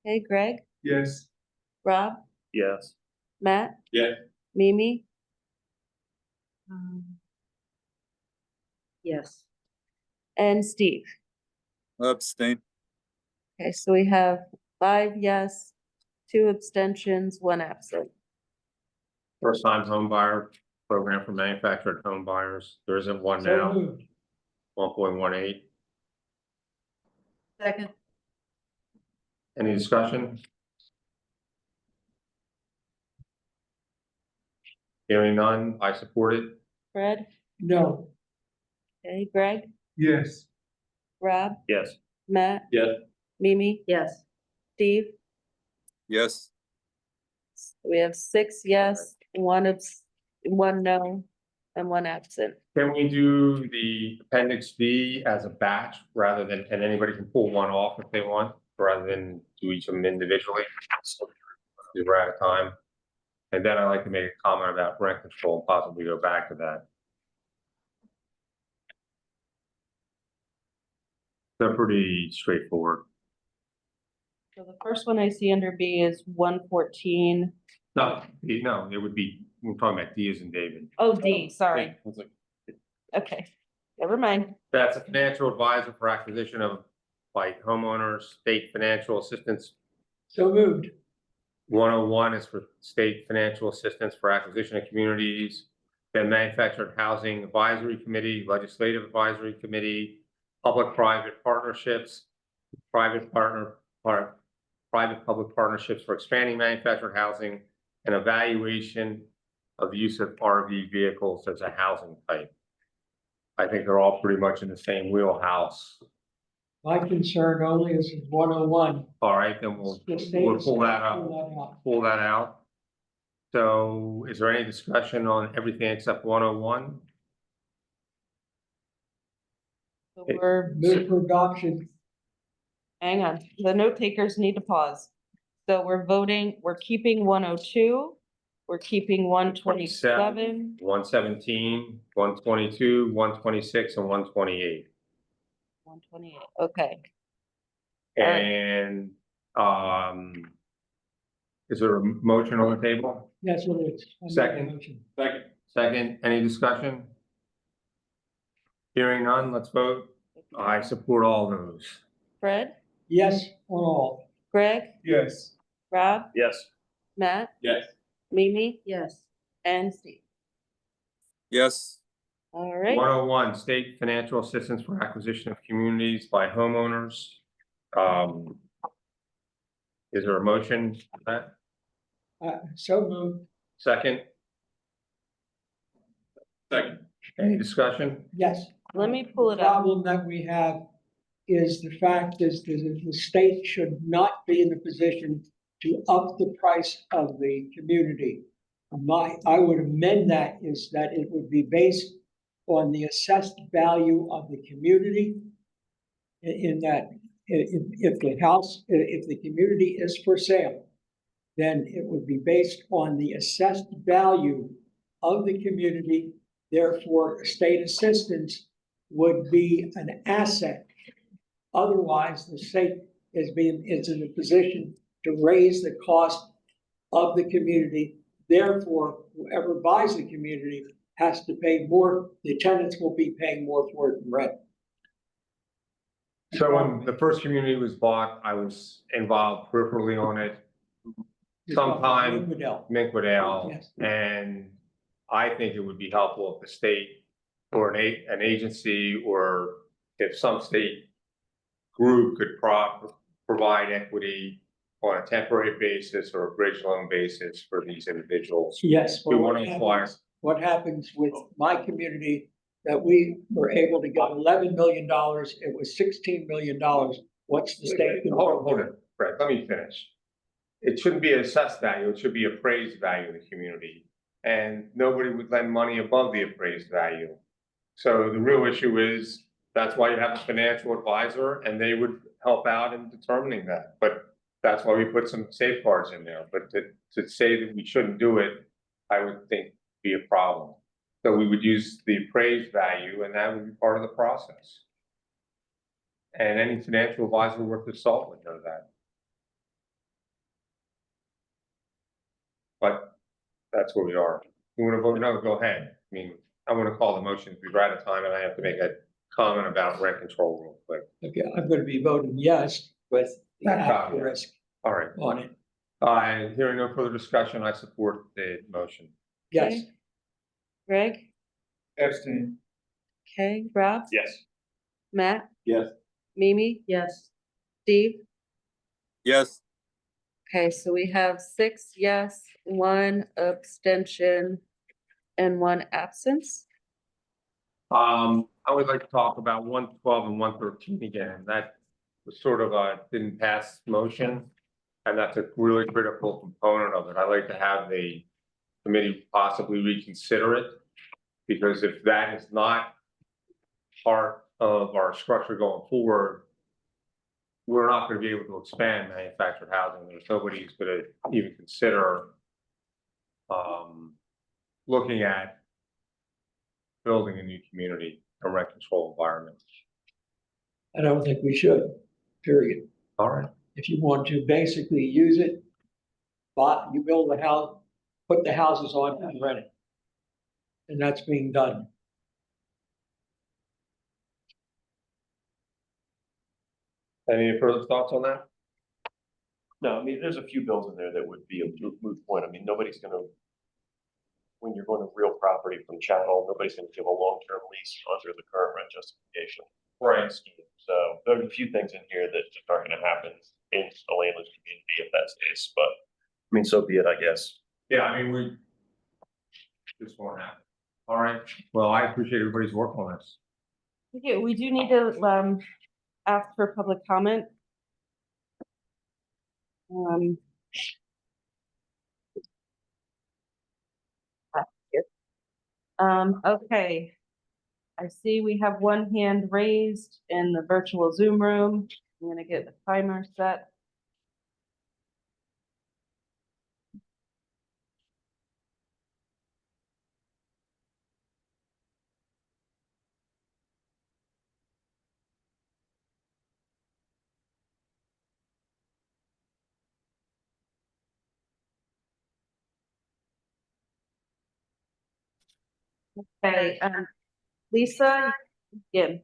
hey, Greg, Yes. Rob, Yes. Matt? Yeah. Mimi, yes. and Steve. abstain. Okay, so we have 5 yes, 2 abstentions, 1 absent. First time home buyer program for manufactured home buyers. There isn't one So now, moved. 1.18. Second, Any discussion? Hearing none, I support it. Fred, No. okay, Greg, Yes. Rob, Yes. Matt? Yes. Mimi, yes. Steve? Yes, We have 6 yes, 1 no, and 1 absent. Can we do the appendix B as a batch rather than, and anybody can pull one off if they want, rather than do each of them individually? We're out of time. And then I'd like to make a comment about rent control and possibly go back to that. They're pretty straightforward. So the first one I see under B is 114. No, it would be, we're talking about D as in David. Oh, D, sorry. I was like, Okay, never mind. That's a financial advisor for acquisition of like homeowners, state financial assistance. So moved. 101 is for state financial assistance for acquisition of communities. Then manufactured housing advisory committee, legislative advisory committee, public-private partnerships, private public partnerships for expanding manufactured housing, and evaluation of the use of RV vehicles as a housing type. I think they're all pretty much in the same wheelhouse. My concern only is 101. All right, then we'll The state pull is- that up. pull that out. Pull that out. So is there any discussion on everything except 101? So we're, Move for adoption. hang on, the note takers need to pause. So we're voting, we're keeping 102, we're keeping 127, 117, 122, 126, and 128. 128, okay. All right. And, is there a motion on the table? That's what it is. I make a Second. motion. second. Second, any discussion? Hearing none, let's vote. I support all those. Fred, Yes on all. Greg, Yes. Rob, Yes. Matt, Yes. Mimi, Yes, and Steve. yes, All right, 101, state financial assistance for acquisition of communities by homeowners. Is there a motion? Matt? So moved. Second, Second. any discussion? Yes. let me pull The it up. problem that we have is the fact is that the state should not be in the position to up the price of the community. I would amend that is that it would be based on the assessed value of the community. In that, if the community is for sale, then it would be based on the assessed value of the community. Therefore, state assistance would be an asset. Otherwise, the state is in a position to raise the cost of the community. Therefore, whoever buys the community has to pay more. The tenants will be paying more for it in rent. So when the first community was bought, I was involved peripherally on it. sometime Woodell. Minquidale. Yes. And I think it would be helpful if the state or an agency, or if some state group could provide equity on a temporary basis or a bridge loan basis for these individuals. Yes. We well, want to acquire. What happens with my community, that we were able to get $11 million, it was $16 million. What's the state? Hold it, Fred, let me finish. It shouldn't be assessed value, it should be appraised value in the community. And nobody would lend money above the appraised value. So the real issue is, that's why you have a financial advisor, and they would help out in determining that. But that's why we put some safeguards in there. But to say that we shouldn't do it, I would think be a problem. So we would use the appraised value, and that would be part of the process. And any financial advisor worth his salt would know that. But that's where we are. You want to vote no, go ahead. I mean, I want to call the motion. We're out of time, and I have to make a comment about rent control real quick. Okay, I'm going to be voting yes with the That's obvious. asterisk All right. on it. Hearing no further discussion, I support the motion. Yes. Okay. Greg? Abstain. Okay, Rob? Yes. Matt? Yes. Mimi? Yes. Steve? Yes, Okay, so we have 6 yes, 1 abstention, and 1 absence. I would like to talk about 112 and 113 again. That was sort of a didn't pass motion, and that's a really critical component of it. I'd like to have the committee possibly reconsider it, because if that is not part of our structure going forward, we're not going to be able to expand manufactured housing. There's nobody who's going to even consider looking at building a new community, a rent control environment. I don't think we should, period. All right. If you want to basically use it, but you build a house, put the houses on and rent it. And that's being done. Any further thoughts on that? No, I mean, there's a few bills in there that would be a moot point. I mean, nobody's gonna, when you're going to real property from chattel, nobody's gonna give a long-term lease under the current rent justification. Right. Scheme. So there are a few things in here that just aren't gonna happen in a landless community if that's the case, but I mean, so be it, I guess. Yeah, I mean, this won't happen. All right. Well, I appreciate everybody's work on this. We do need to ask for public comment. Okay. I see we have 1 hand raised in the virtual Zoom room. I'm gonna get the timer set. Okay, Lisa, again.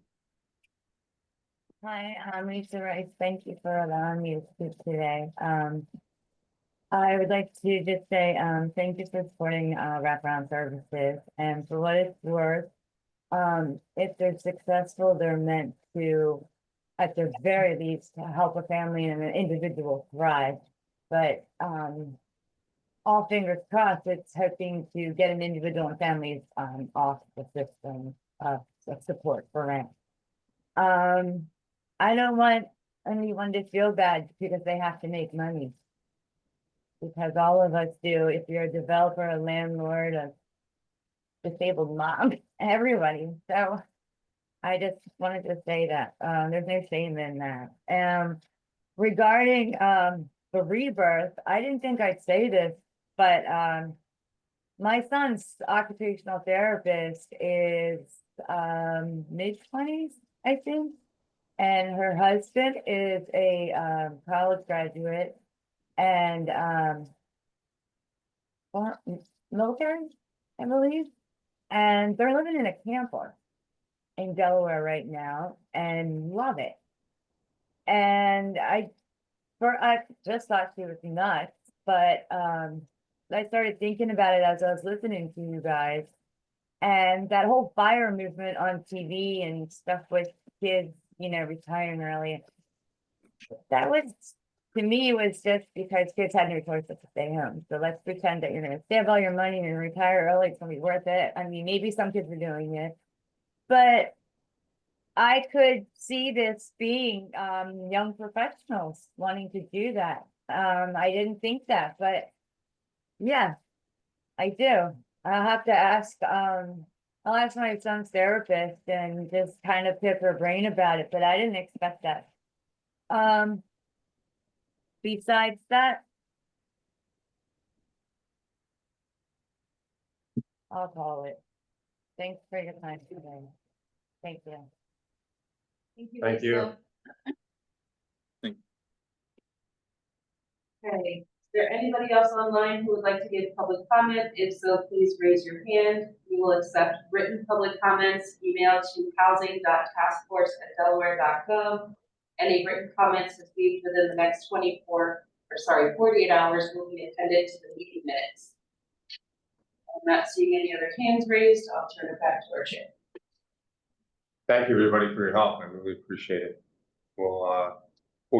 Hi, I'm Lisa Rice. Thank you for allowing me to speak today. I would like to just say, thank you for supporting, wraparound services, and for what it's worth, if they're successful, they're meant to, at the very least, to help a family and an individual thrive. But, all fingers crossed, it's hoping to get an individual and families, off the system of support for rent. I don't want anyone to feel bad because they have to make money. Because all of us do. If you're a developer, a landlord, a disabled mom, everybody. So I just wanted to say that there's no shame in that. Regarding the rebirth, I didn't think I'd say this, but my son's occupational therapist is mid-20s, I think. And her husband is a college graduate and military, I believe. And they're living in a camper in Delaware right now and love it. And I just thought she was nuts but, I started thinking about it as I was listening to you guys. And that whole fire movement on TV and stuff with kids, you know, retiring early. That was, to me, was just because kids had no choice but to stay home. So let's pretend that you're gonna save all your money and retire early, it's gonna be worth it. I mean, maybe some kids are doing it. But I could see this being, young professionals wanting to do that. I didn't think that, but yeah, I do. I'll have to ask, I'll ask my son's therapist and just kind of pick her brain about it, but I didn't expect that. Besides that, I'll call it. Thanks for your time today. Thank you. Thank you. Lisa. Okay, is there anybody else online who would like to give public comment? If so, please raise your hand. We will accept written public comments emailed to housing.taskforce@delaware.gov. Any written comments received within the next 48 hours will be appended to the meeting minutes. I'm not seeing any other hands raised. I'll turn it back to our chair. Thank you, everybody, for your help. I really appreciate it. We'll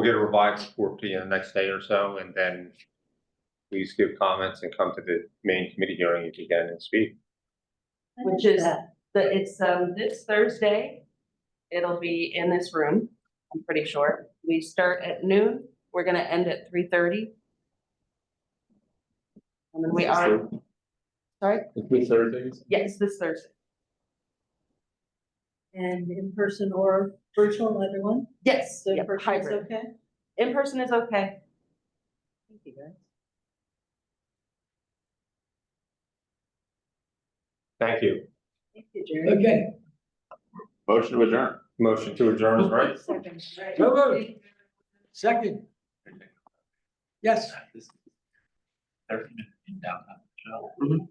get a revised report to you the next day or so, and then please give comments and come to the main committee hearing if you can and speak. Which is it's this Thursday. It'll be in this room, I'm pretty sure. We start at noon. We're gonna end at 3:30. And then we are, sorry? This Thursdays? Yes, this Thursday. And in person or virtual, either one? Yes, So yeah, in person is hybrid. okay? In person is okay. Thank you, guys. Thank you. Thank you, Jerry. Okay. Motion to adjourn. Motion to adjourn is right. Second. So moved. Second. Yes. Everything in downtown.